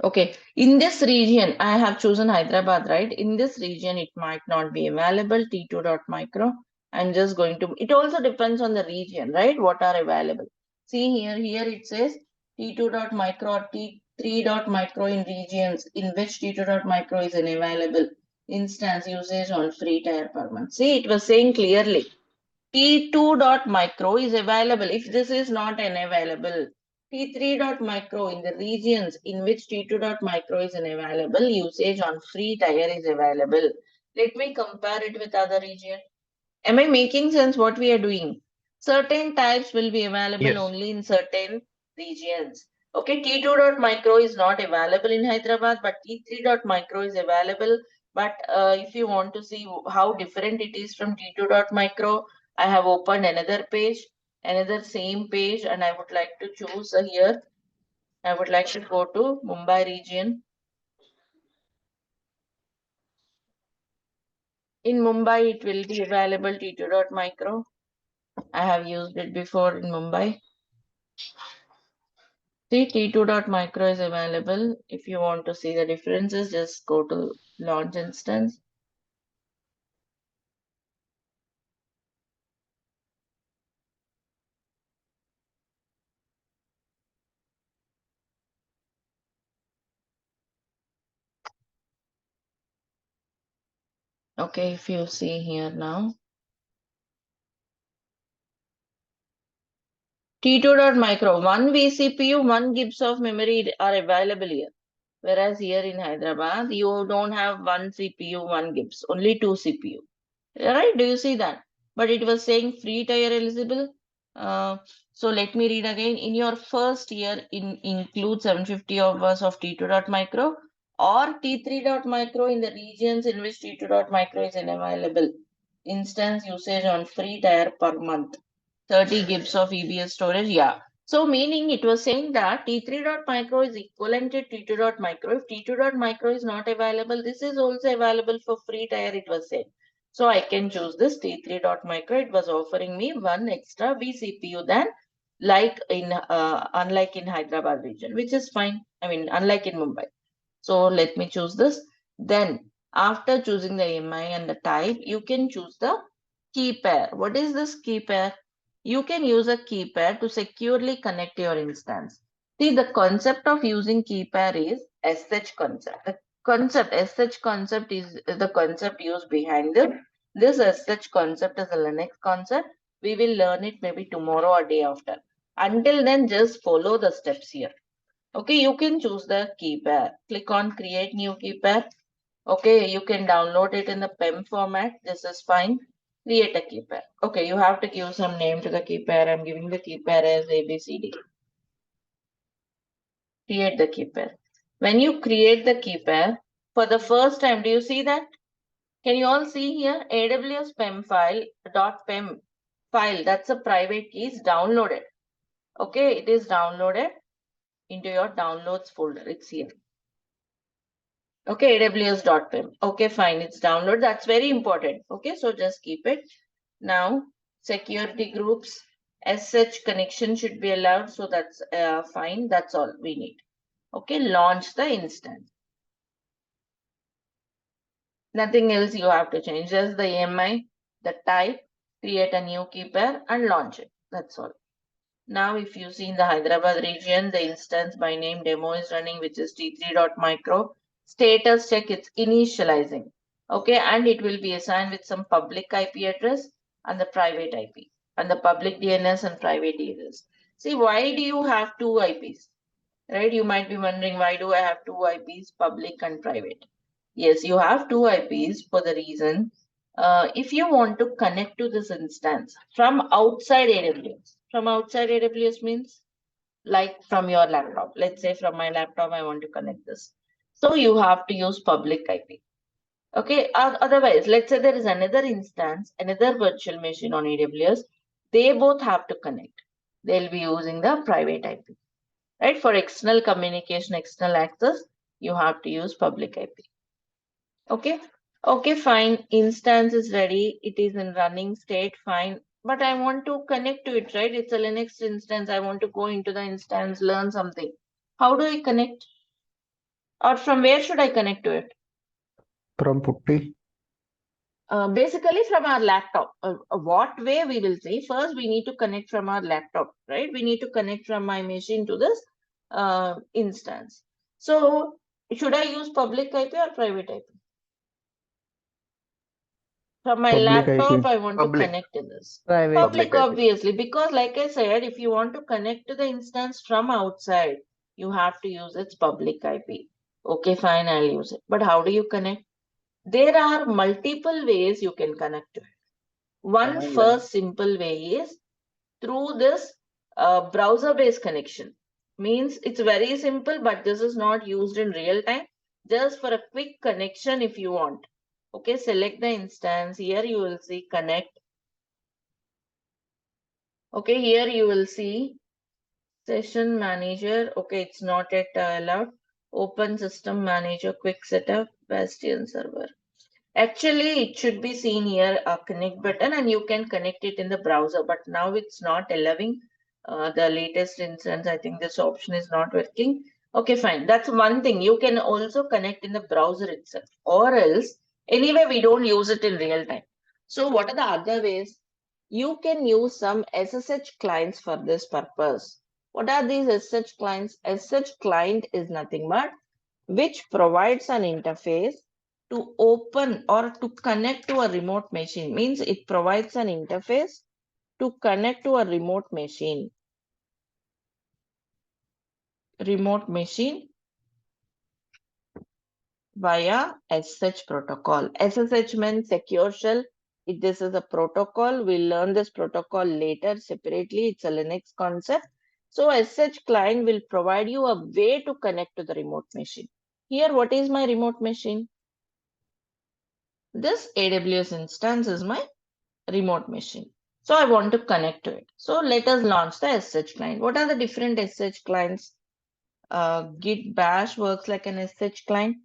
Okay, in this region, I have chosen Hyderabad, right? In this region, it might not be available, T2.micro. I'm just going to, it also depends on the region, right? What are available. See here it says T2.micro or T3.micro in regions in which T2.micro is unavailable. Instance usage on free tier per month. See, it was saying clearly. T2.micro is available if this is not unavailable. T3.micro in the regions in which T2.micro is unavailable, usage on free tier is available. Let me compare it with other region. Am I making sense what we are doing? Certain types will be available Yes. only in certain regions. Okay, T2.micro is not available in Hyderabad, but T3.micro is available. But if you want to see how different it is from T2.micro, I have opened another page, another same page, and I would like to choose here. I would like to go to Mumbai region. In Mumbai, it will be available T2.micro. I have used it before in Mumbai. See, T2.micro is available. If you want to see the differences, just go to launch instance. Okay, if you see here now, T2.micro, 1 vCPU, 1 gigs of memory are available here. Whereas here in Hyderabad, you don't have 1 CPU, 1 gigs, only 2 CPU. Right? Do you see that? But it was saying free tier eligible. So let me read again. In your first year, include 750 hours of T2.micro or T3.micro in the regions in which T2.micro is unavailable. Instance usage on free tier per month. 30 gigs of EBS storage. Yeah. So meaning it was saying that T3.micro is equivalent to T2.micro. If T2.micro is not available, this is also available for free tier, it was said. So I can choose this T3.micro. It was offering me 1 extra vCPU than unlike in Hyderabad region, which is fine. I mean, unlike in Mumbai. So let me choose this. Then after choosing the AMI and the type, you can choose the key pair. What is this key pair? You can use a key pair to securely connect your instance. See, the concept of using key pair is SH concept. The SH concept is the concept used behind this. This SH concept is a Linux concept. We will learn it maybe tomorrow or day after. Until then, just follow the steps here. Okay, you can choose the key pair. Click on create new key pair. Okay, you can download it in the PEM format. This is fine. Create a key pair. Okay, you have to give some name to the key pair. I'm giving the key pair as ABCD. Create the key pair. When you create the key pair, for the first time, do you see that? Can you all see here? AWS PEM file, .pem file, that's a private key, is downloaded. Okay, it is downloaded into your downloads folder. It's here. Okay, AWS.pem. Okay, fine. It's download. That's very important. Okay, so just keep it. Now, security groups, SH connection should be allowed. So that's fine. That's all we need. Okay, launch the instance. Nothing else you have to change. Just the AMI, the type, create a new key pair and launch it. That's all. Now, if you see in the Hyderabad region, the instance by name demo is running, which is T3.micro. Status check, it's initializing. Okay, and it will be assigned with some public IP address and the private IP and the public DNS and private DNS. See, why do you have two IPs? Right? You might be wondering, why do I have two IPs, public and private? Yes, you have two IPs for the reason if you want to connect to this instance from outside AWS. From outside AWS means like from your laptop. Let's say from my laptop, I want to connect this. So you have to use public IP. Okay, otherwise, let's say there is another instance, another virtual machine on AWS. They both have to connect. They'll be using the private IP. Right? For external communication, external access, you have to use public IP. Okay. Okay, fine. Instance is ready. It is in running state. Fine. But I want to connect to it, right? It's a Linux instance. I want to go into the instance, learn something. How do I connect? Or from where should I connect to it? From Putty. Basically from our laptop. What way we will see? First, we need to connect from our laptop, right? We need to connect from my machine to this instance. So should I use public IP or private IP? From my Public laptop, IP. I want Public. to connect to this. Private. Public, Public IP. obviously, because like I said, if you want to connect to the instance from outside, you have to use its public IP. Okay, fine, I'll use it. But how do you connect? There are multiple ways you can connect to it. One first simple way is through this browser-based connection. Means it's very simple, but this is not used in real time. Just for a quick connection if you want. Okay, select the instance. Here you will see connect. Okay, here you will see session manager. Okay, it's not yet allowed. Open system manager, quick setup, Bastion server. Actually, it should be seen here a connect button and you can connect it in the browser, but now it's not allowing the latest instance. I think this option is not working. Okay, fine. That's one thing. You can also connect in the browser itself, or else anyway, we don't use it in real time. So what are the other ways? You can use some SSH clients for this purpose. What are these SSH clients? SSH client is nothing but which provides an interface to open or to connect to a remote machine. Means it provides an interface to connect to a remote machine. remote machine via SSH protocol. SSH means secure shell. This is a protocol. We'll learn this protocol later separately. It's a Linux concept. So SSH client will provide you a way to connect to the remote machine. Here, what is my remote machine? This AWS instance is my remote machine. So I want to connect to it. So let us launch the SSH client. What are the different SSH clients? Git bash works like an SSH client,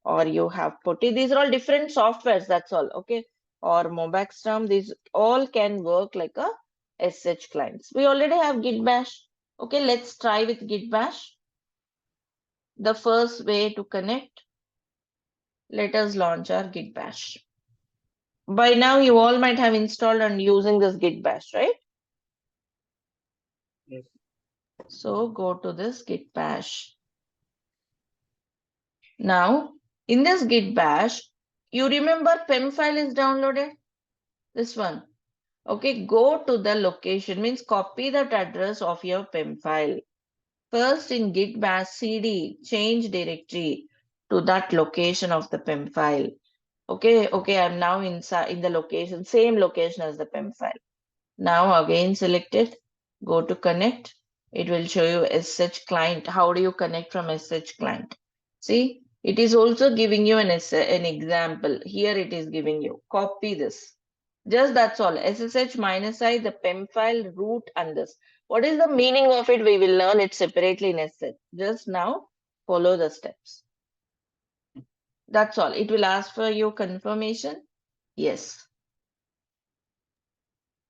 or you have putty. These are all different softwares, that's all. Okay. Or Mobaxterm, these all can work like a SSH clients. We already have git bash. Okay, let's try with git bash. The first way to connect, let us launch our git bash. By now you all might have installed and using this git bash, right? Yes. So go to this git bash. Now, in this git bash, you remember PEM file is downloaded? This one. Okay, go to the location, means copy that address of your PEM file. First in git bash cd, change directory to that location of the PEM file. Okay, I'm now inside in the location, same location as the PEM file. Now again select it, go to connect. It will show you SSH client. How do you connect from SSH client? See, it is also giving you an example. Here it is giving you. Copy this. Just that's all. SSH -I, the PEM file, root, and this. What is the meaning of it? We will learn it separately in SSH. Just now follow the steps. That's all. It will ask for your confirmation. Yes.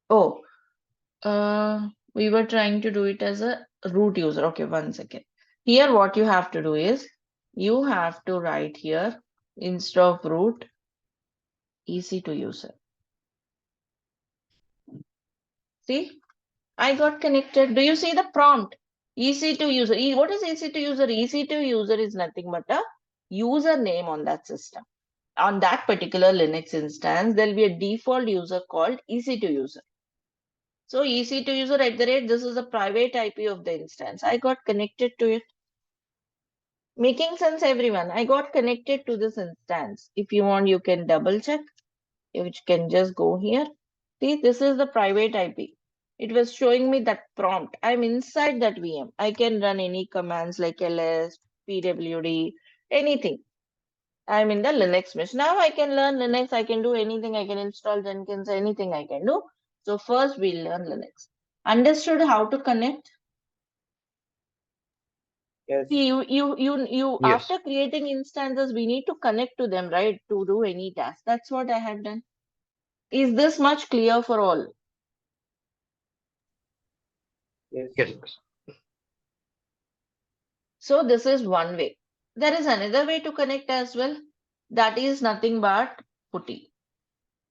Oh, we were trying to do it as a root user. Okay, 1 second. Here, what you have to do is you have to write here instead of root EC2 user. See, I got connected. Do you see the prompt? EC2 user. What is EC2 user? EC2 user is nothing but a username on that system. On that particular Linux instance, there'll be a default user called EC2 user. So EC2 user @ this is a private IP of the instance. I got connected to it. Making sense, everyone? I got connected to this instance. If you want, you can double check. You can just go here. See, this is the private IP. It was showing me that prompt. I'm inside that VM. I can run any commands like ls, pwd, anything. I'm in the Linux mesh. Now I can learn Linux. I can do anything. I can install Jenkins, anything I can do. So first we'll learn Linux. Understood how to connect? Yes. See, you Yes. after creating instances, we need to connect to them, right? To do any task. That's what I have done. Is this much clear for all? Yes. Yes. So this is one way. There is another way to connect as well. That is nothing but putty.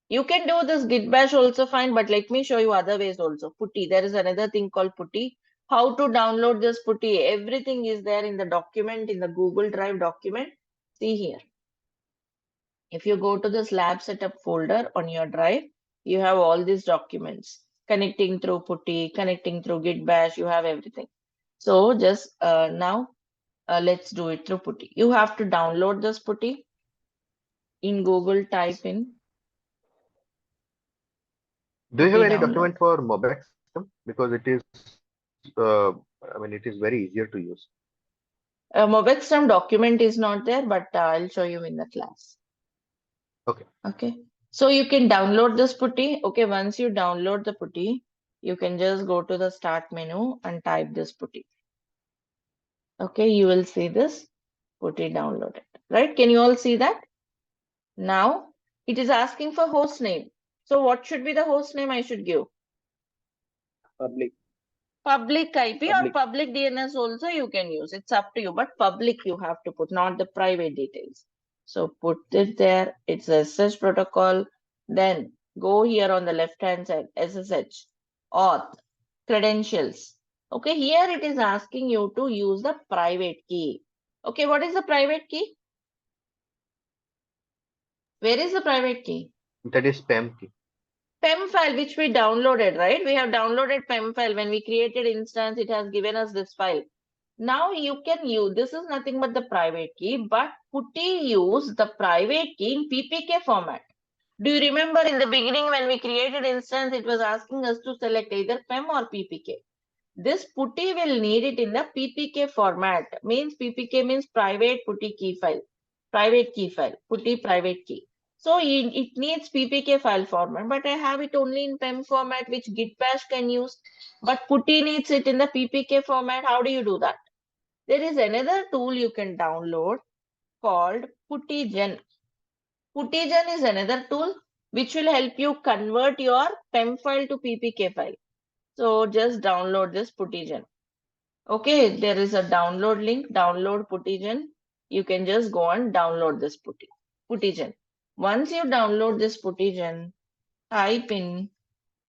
You can do this git bash also fine, but let me show you other ways also. Putty. There is another thing called putty. How to download this putty? Everything is there in the document, in the Google Drive document. See here. If you go to this lab setup folder on your drive, you have all these documents connecting through putty, connecting through git bash, you have everything. So just now let's do it through putty. You have to download this putty. In Google, type in Do you have putty any download. document for Mobax system? Because it is, I mean, it is very easier to use. Mobaxterm document is not there, but I'll show you in the class. Okay. Okay. So you can download this putty. Okay, once you download the putty, you can just go to the start menu and type this putty. Okay, you will see this putty downloaded, right? Can you all see that? Now it is asking for host name. So what should be the host name I should give? Public. Public IP or Public. public DNS also you can use. It's up to you, but public you have to put, not the private details. So put it there. It's a SSH protocol. Then go here on the left hand side, SSH, auth, credentials. Okay, here it is asking you to use the private key. Okay, what is the private key? Where is the private key? That is PEM key. PEM file which we downloaded, right? We have downloaded PEM file. When we created instance, it has given us this file. Now you can use, this is nothing but the private key, but putty use the private key in PPK format. Do you remember in the beginning when we created instance, it was asking us to select either PEM or PPK. This putty will need it in the PPK format. Means PPK means private putty key file. Private key file. Putty private key. So it needs PPK file format, but I have it only in PEM format, which Git bash can use. But putty needs it in the PPK format. How do you do that? There is another tool you can download called PuttyGen. PuttyGen is another tool which will help you convert your PEM file to PPK file. So just download this PuttyGen. Okay, there is a download link, download PuttyGen. You can just go and download this PuttyGen. Once you download this PuttyGen, type in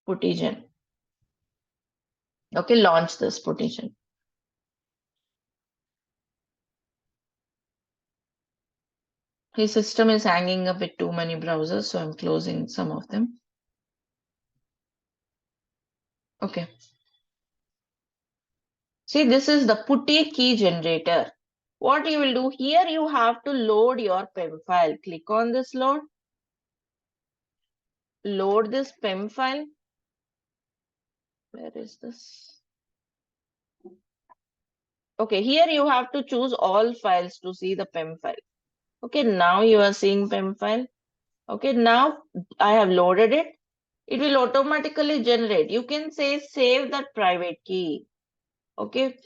PuttyGen. Okay, launch this PuttyGen. His system is hanging up with too many browsers, so I'm closing some of them. Okay. See, this is the putty key generator. What you will do here, you have to load your PEM file. Click on this load. Load this PEM file. Where is this? Okay, here you have to choose all files to see the PEM file. Okay, now you are seeing PEM file. Okay, now I have loaded it. It will automatically generate. You can say save that private key. Okay,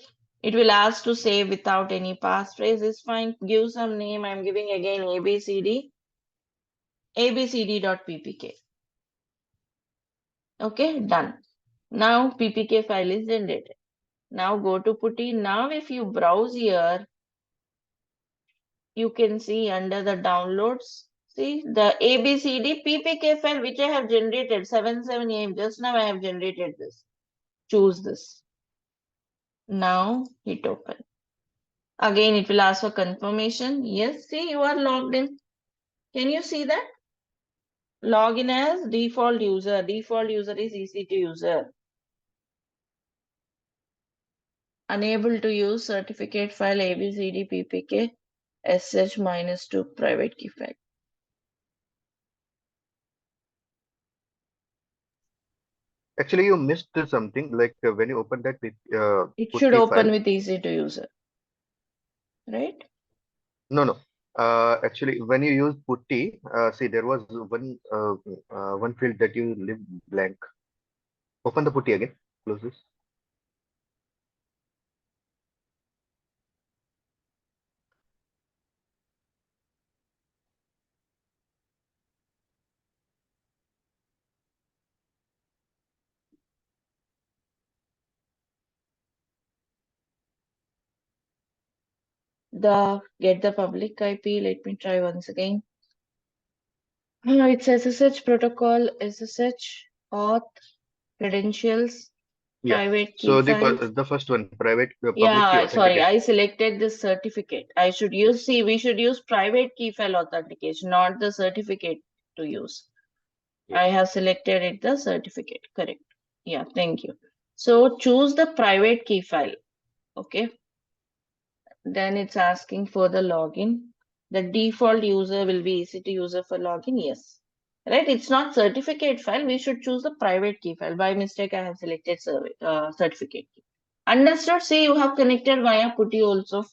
it will ask to save without any passphrase is fine. Give some name. I'm giving again ABCD. abcd.ppk. Okay, done. Now ppk file is generated. Now go to putty. Now if you browse here, you can see under the downloads, see the ABCD PPK file which I have generated 77am. Just now I have generated this. Choose this. Now hit open. Again, it will ask for confirmation. Yes, see, you are logged in. Can you see that? Login as default user. Default user is EC2 user. Unable to use certificate file ABCD PPK sh-2 private key file. Actually, you missed something like when you open that It should putty open file. with EC2 user, right? No. Actually, when you use putty, see there was one field that you leave blank. Open the putty again. Close this. Get the public IP. Let me try once again. It's SSH protocol, SSH auth credentials, Yeah. private key So file. the first one, private public key Yeah, sorry, authentication. I selected the certificate. I should use, see, we should use private key file authentication, not the certificate to use. Yeah. I have selected it, the certificate, correct. Yeah, thank you. So choose the private key file, okay. Then it's asking for the login. The default user will be EC2 user for login, yes. Right, it's not certificate file, we should choose the private key file. By mistake, I have selected certificate key. Understood? See, you have connected via putty also.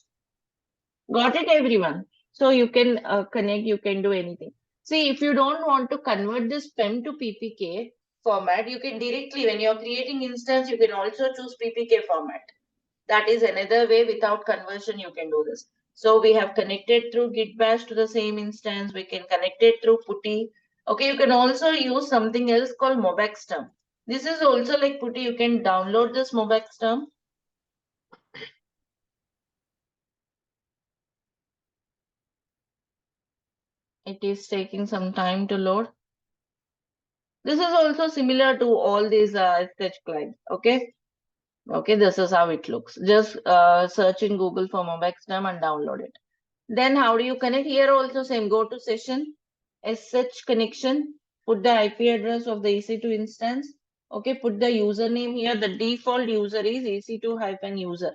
Got it, everyone? So you can connect, you can do anything. See, if you don't want to convert this PEM to PPK format, you can directly, when you're creating instance, you can also choose PPK format. That is another way. Without conversion, you can do this. So we have connected through Git bash to the same instance. We can connect it through putty. Okay, you can also use something else called mobex term. This is also like putty. You can download this mobex term. It is taking some time to load. This is also similar to all these SH clients. Okay. Okay, this is how it looks. Just search in Google for mobex term and download it. Then how do you connect? Here also same. Go to session, SH connection, put the IP address of the EC2 instance. Okay, put the username here. The default user is EC2-user.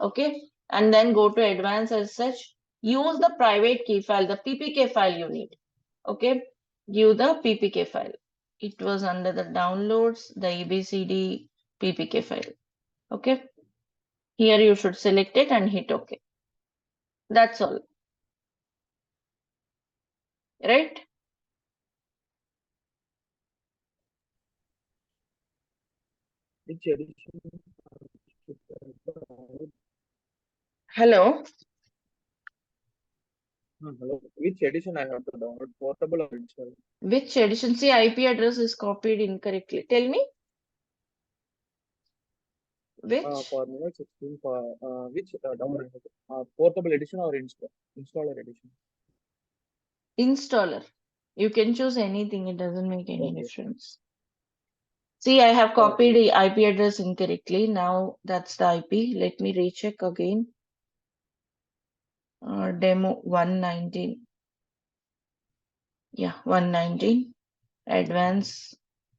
Okay, and then go to advanced as such. Use the private key file, the PPK file you need. Okay, give the PPK file. It was under the downloads, the ABCD PPK file. Okay, here you should select it and hit OK. That's all. Right? Which edition? Hello. Hello. Which edition I have to download? Portable or install? Which edition? See, IP address is copied incorrectly. Tell me. Which? For Linux 16 for which download? Portable edition or installer edition? Installer. You can choose anything. It doesn't make any Okay. difference. See, I have Okay. copied the IP address incorrectly. Now that's the IP. Let me recheck again. Demo 119. Yeah, 119. Advanced.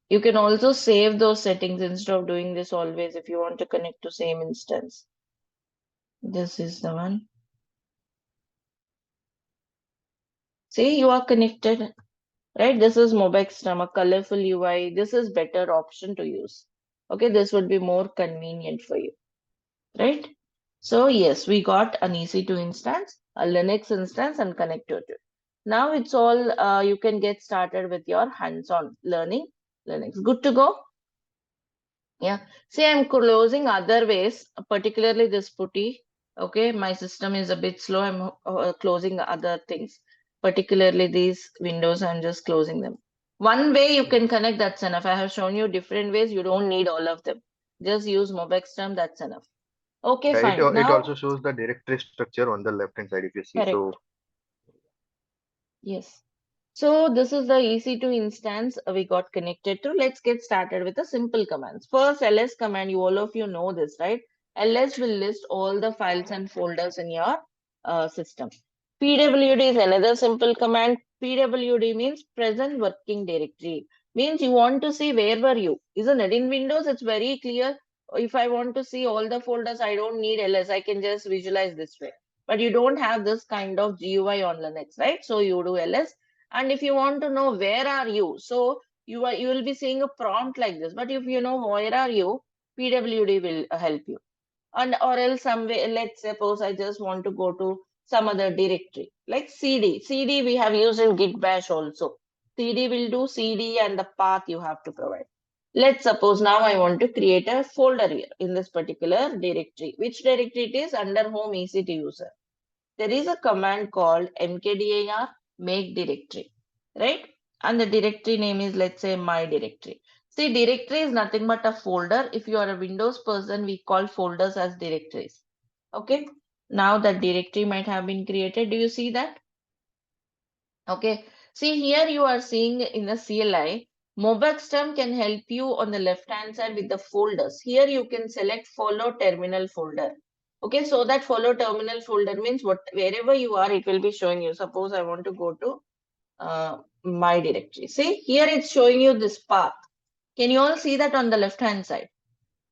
You can also save those settings instead of doing this always if you want to connect to same instance. This is the one. See, you are connected, right? This is Mobextrum, a colorful UI. This is better option to use. Okay, this would be more convenient for you, right? So yes, we got an EC2 instance, a Linux instance, and connected to it. Now it's all, you can get started with your hands-on learning Linux. Good to go? Yeah. See, I'm closing other ways, particularly this putty. Okay, my system is a bit slow. I'm closing other things, particularly these windows. I'm just closing them. One way you can connect, that's enough. I have shown you different ways. You don't need all of them. Just use Mobextrum, that's enough. Okay, It, fine. it Now, also shows the directory structure on the left hand side if you see. correct. So Yes. So this is the EC2 instance we got connected to. Let's get started with the simple commands. First, ls command, all of you know this, right? ls will list all the files and folders in your system. pwd is another simple command. pwd means present working directory. Means you want to see where were you. Isn't it? In Windows, it's very clear. If I want to see all the folders, I don't need ls. I can just visualize this way. But you don't have this kind of GUI on Linux, right? So you do ls. And if you want to know where are you, so you will be seeing a prompt like this. But if you know where are you, pwd will help you. And or else some way, let's suppose I just want to go to some other directory like cd we have used in git bash also. Cd will do cd and the path you have to provide. Let's suppose now I want to create a folder here in this particular directory. Which directory it is? Under home ect user. There is a command called mkdir make directory, right? And the directory name is, let's say, my directory. See, directory is nothing but a folder. If you are a Windows person, we call folders as directories. Okay. Now that directory might have been created. Do you see that? Okay. See, here you are seeing in the CLI, Mobextrum can help you on the left-hand side with the folders. Here you can select follow terminal folder. Okay, so that follow terminal folder means wherever you are, it will be showing you. Suppose I want to go to my directory. See, here it's showing you this path. Can you all see that on the left-hand side?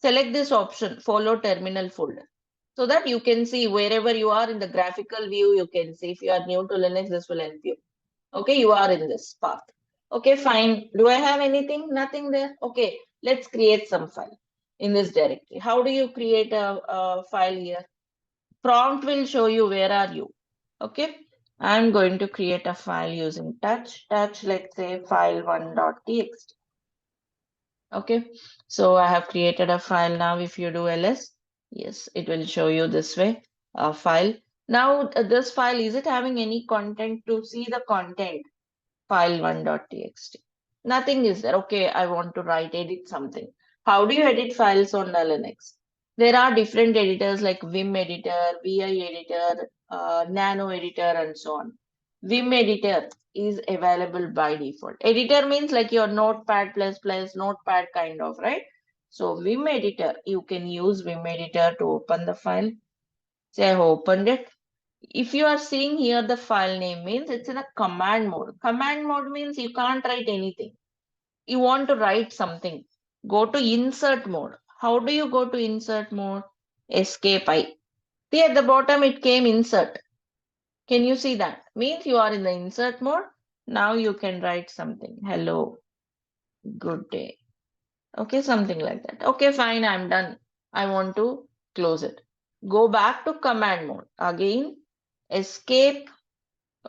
Select this option, follow terminal folder. So that you can see wherever you are in the graphical view, you can see. If you are new to Linux, this will help you. Okay, you are in this path. Okay, fine. Do I have anything? Nothing there. Okay, let's create some file in this directory. How do you create a file here? Prompt will show you where are you. Okay, I'm going to create a file using touch, let's say file1.txt. Okay, so I have created a file now. If you do ls, yes, it will show you this way a file. Now this file, is it having any content? To see the content, file1.txt. Nothing is there. Okay, I want to edit something. How do you edit files on the Linux? There are different editors like Vim editor, Vi editor, Nano editor, and so on. Vim editor is available by default. Editor means like your Notepad++, Notepad kind of, right? So Vim editor, you can use Vim editor to open the file. Say I have opened it. If you are seeing here the file name means it's in a command mode. Command mode means you can't write anything. You want to write something. Go to insert mode. How do you go to insert mode? Escape I. See at the bottom it came insert. Can you see that? Means you are in the insert mode. Now you can write something. Hello, good day. Okay, something like that. Okay, fine, I'm done. I want to close it. Go back to command mode. Again, escape.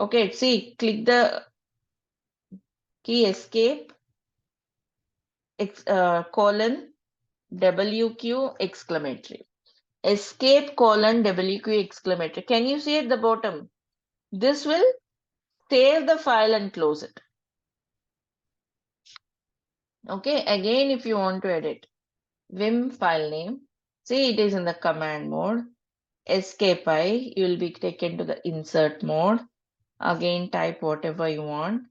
Okay, see, click the key escape, colon, WQ exclamatory. Escape colon WQ exclamatory. Can you see at the bottom? This will save the file and close it. Okay, again, if you want to edit Vim file name, see it is in the command mode. Escape I, you will be taken to the insert mode. Again, type whatever you want.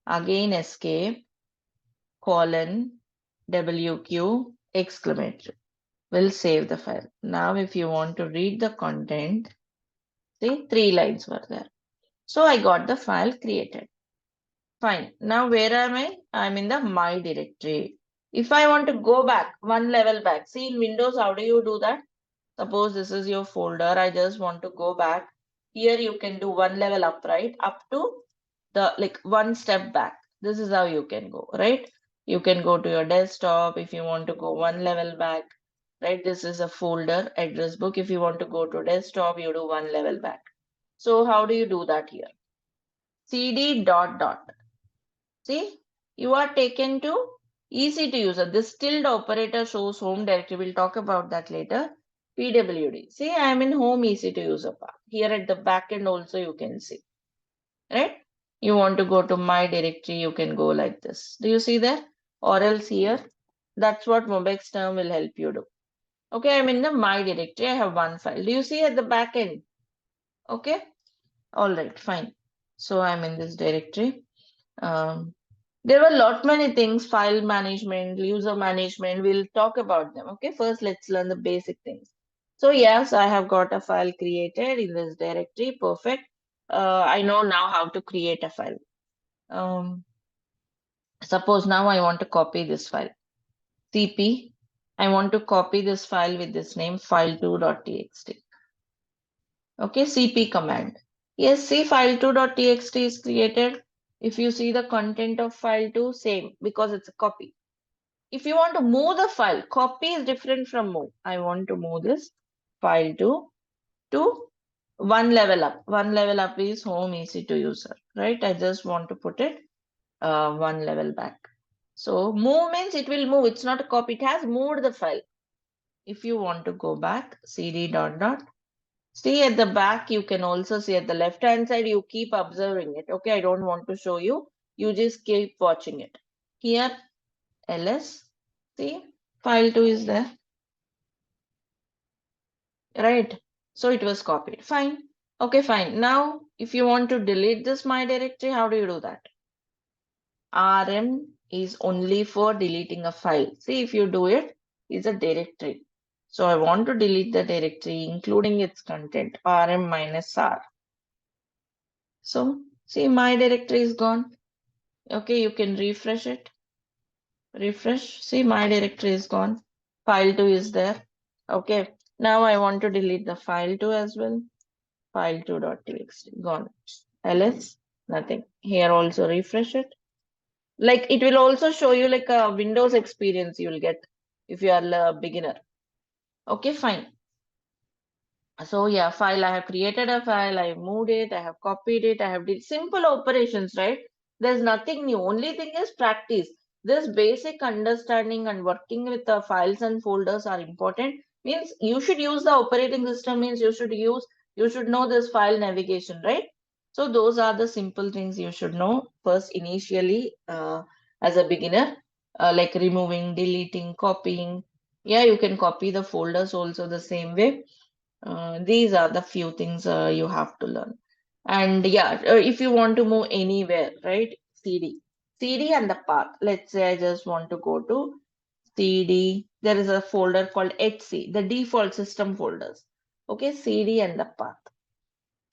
Again, escape colon WQ exclamatory. Will save the file. Now, if you want to read the content, see 3 lines were there. So I got the file created. Fine. Now where am I? I'm in the my directory. If I want to go back, one level back, see in Windows, how do you do that? Suppose this is your folder. I just want to go back. Here you can do one level up, right? Up to the like one step back. This is how you can go, right? You can go to your desktop if you want to go one level back, right? This is a folder address book. If you want to go to desktop, you do one level back. So how do you do that here? CD dot dot. See, you are taken to easy to use. This tilde operator shows home directory. We'll talk about that later. PWD. See, I am in home easy to use path. Here at the back end also you can see. Right? You want to go to my directory, you can go like this. Do you see there? Or else here. That's what Mobex term will help you do. Okay, I'm in the my directory. I have one file. Do you see at the back end? Okay. All right, fine. So I'm in this directory. There were many things, file management, user management. We'll talk about them. Okay, first let's learn the basic things. So yes, I have got a file created in this directory. Perfect. I know now how to create a file. Suppose now I want to copy this file. CP. I want to copy this file with this name file2.txt. Okay, CP command. Yes, see file2.txt is created. If you see the content of file2, same because it's a copy. If you want to move the file, copy is different from move. I want to move this file2 to one level up. One level up is home easy to user, right? I just want to put it one level back. So move means it will move. It's not a copy. It has moved the file. If you want to go back, cd dot dot. See at the back, you can also see at the left hand side, you keep observing it. Okay, I don't want to show you. You just keep watching it. Here, ls, see, file2 is there. Right, so it was copied. Fine. Okay, fine. Now, if you want to delete this my directory, how do you do that? rm is only for deleting a file. See, if you do it, it's a directory. So I want to delete the directory, including its content, rm minus r. So see, my directory is gone. Okay, you can refresh it. Refresh. See, my directory is gone. File2 is there. Okay, now I want to delete the file2 as well. File2.txt gone. ls, nothing. Here also refresh it. Like it will also show you like a Windows experience you will get if you are a beginner. Okay, fine. So yeah, file, I have created a file, I moved it, I have copied it, I have did simple operations, right? There's nothing new. Only thing is practice. This basic understanding and working with the files and folders are important. Means you should use the operating system, means you should know this file navigation, right? So those are the simple things you should know first initially as a beginner, like removing, deleting, copying. Yeah, you can copy the folders also the same way. These are the few things you have to learn. And yeah, if you want to move anywhere, right? CD and the path. Let's say I just want to go to CD. There is a folder called HC, the default system folders. Okay, CD and the path.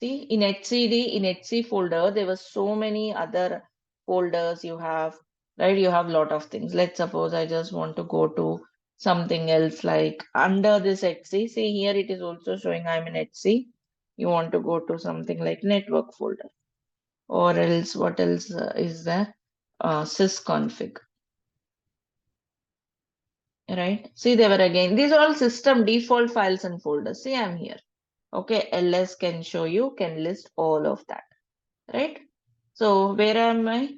See, in HC folder, there were so many other folders you have, right? You have a lot of things. Let's suppose I just want to go to something else like under this etc. See here it is also showing I'm in etc. You want to go to something like network folder, or else what else is there? Sysconfig, right? See, they were again, these are all system default files and folders. See, I'm here. Okay, ls can show you, can list all of that, right? So where am I?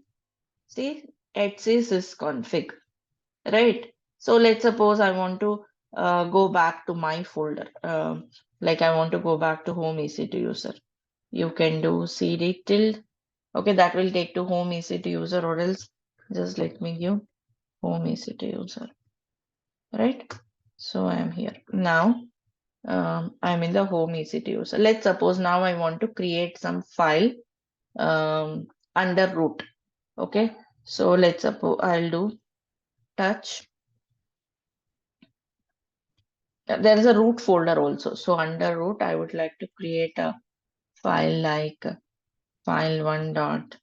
See, etc sysconfig, right? So let's suppose I want to go back to my folder. Like I want to go back to home EC2 user. You can do cd tilde. Okay, that will take to home EC2 user, or else just let me give home EC2 user, right? So I am here. Now I'm in the home EC2 user. Let's suppose now I want to create some file under root. Okay, so let's suppose I'll do touch. There is a root folder also. So under root, I would like to create a file like file1.txt.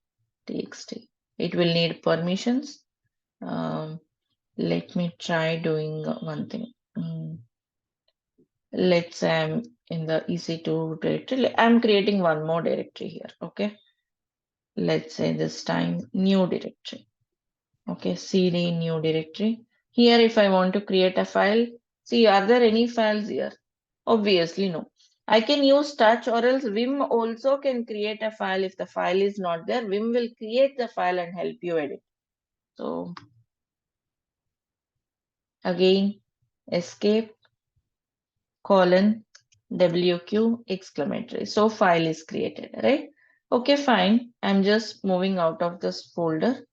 It will need permissions. Let me try doing one thing. Let's say I'm in the EC2 directory. I'm creating one more directory here. Okay. Let's say this time new directory. Okay, cd new directory. Here, if I want to create a file, see, are there any files here? Obviously, no. I can use touch, or else Vim also can create a file. If the file is not there, Vim will create the file and help you edit. So again, escape, colon, WQ, exclamatory. So file is created, right? Okay, fine. I'm just moving out of this folder.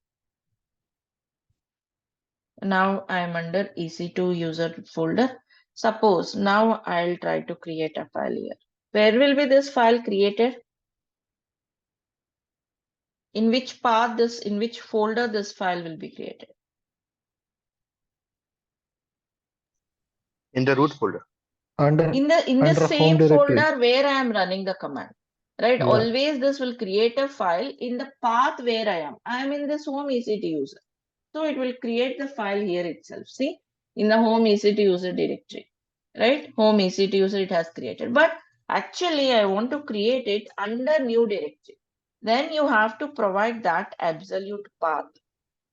Now I'm under EC2 user folder. Suppose now I'll try to create a file here. Where will be this file created? In which path this, in which folder this file will be created? In the root folder. Under In the under home same directory. folder where I am running the command. Right? Yeah. Always this will create a file in the path where I am. I am in this home EC2 user. So it will create the file here itself. See, in the home EC2 user directory, right? Home EC2 user it has created. But actually, I want to create it under new directory. Then you have to provide that absolute path,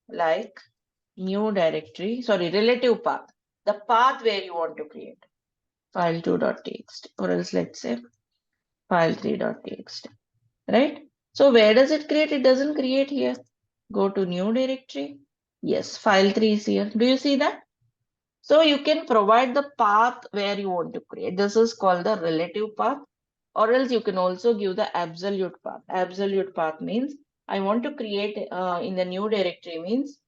like new directory, sorry, relative path, the path where you want to create file2.txt, or else let's say file3.txt, right? So where does it create? It doesn't create here. Go to new directory. Yes, file3 is here. Do you see that? So you can provide the path where you want to create. This is called the relative path, or else you can also give the absolute path. Absolute path means I want to create in the new directory, means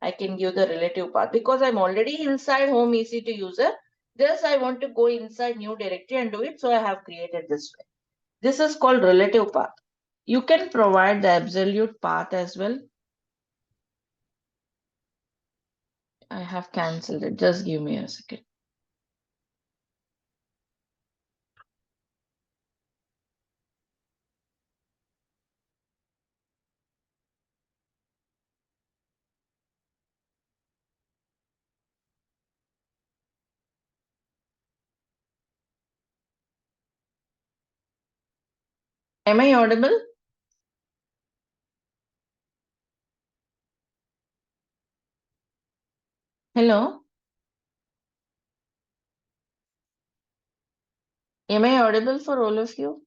I can give the relative path because I'm already inside home EC2 user. This I want to go inside new directory and do it. So I have created this way. This is called relative path. You can provide the absolute path as well. I have cancelled it. Just give me a second. Am I audible? Hello? Am I audible for all of you?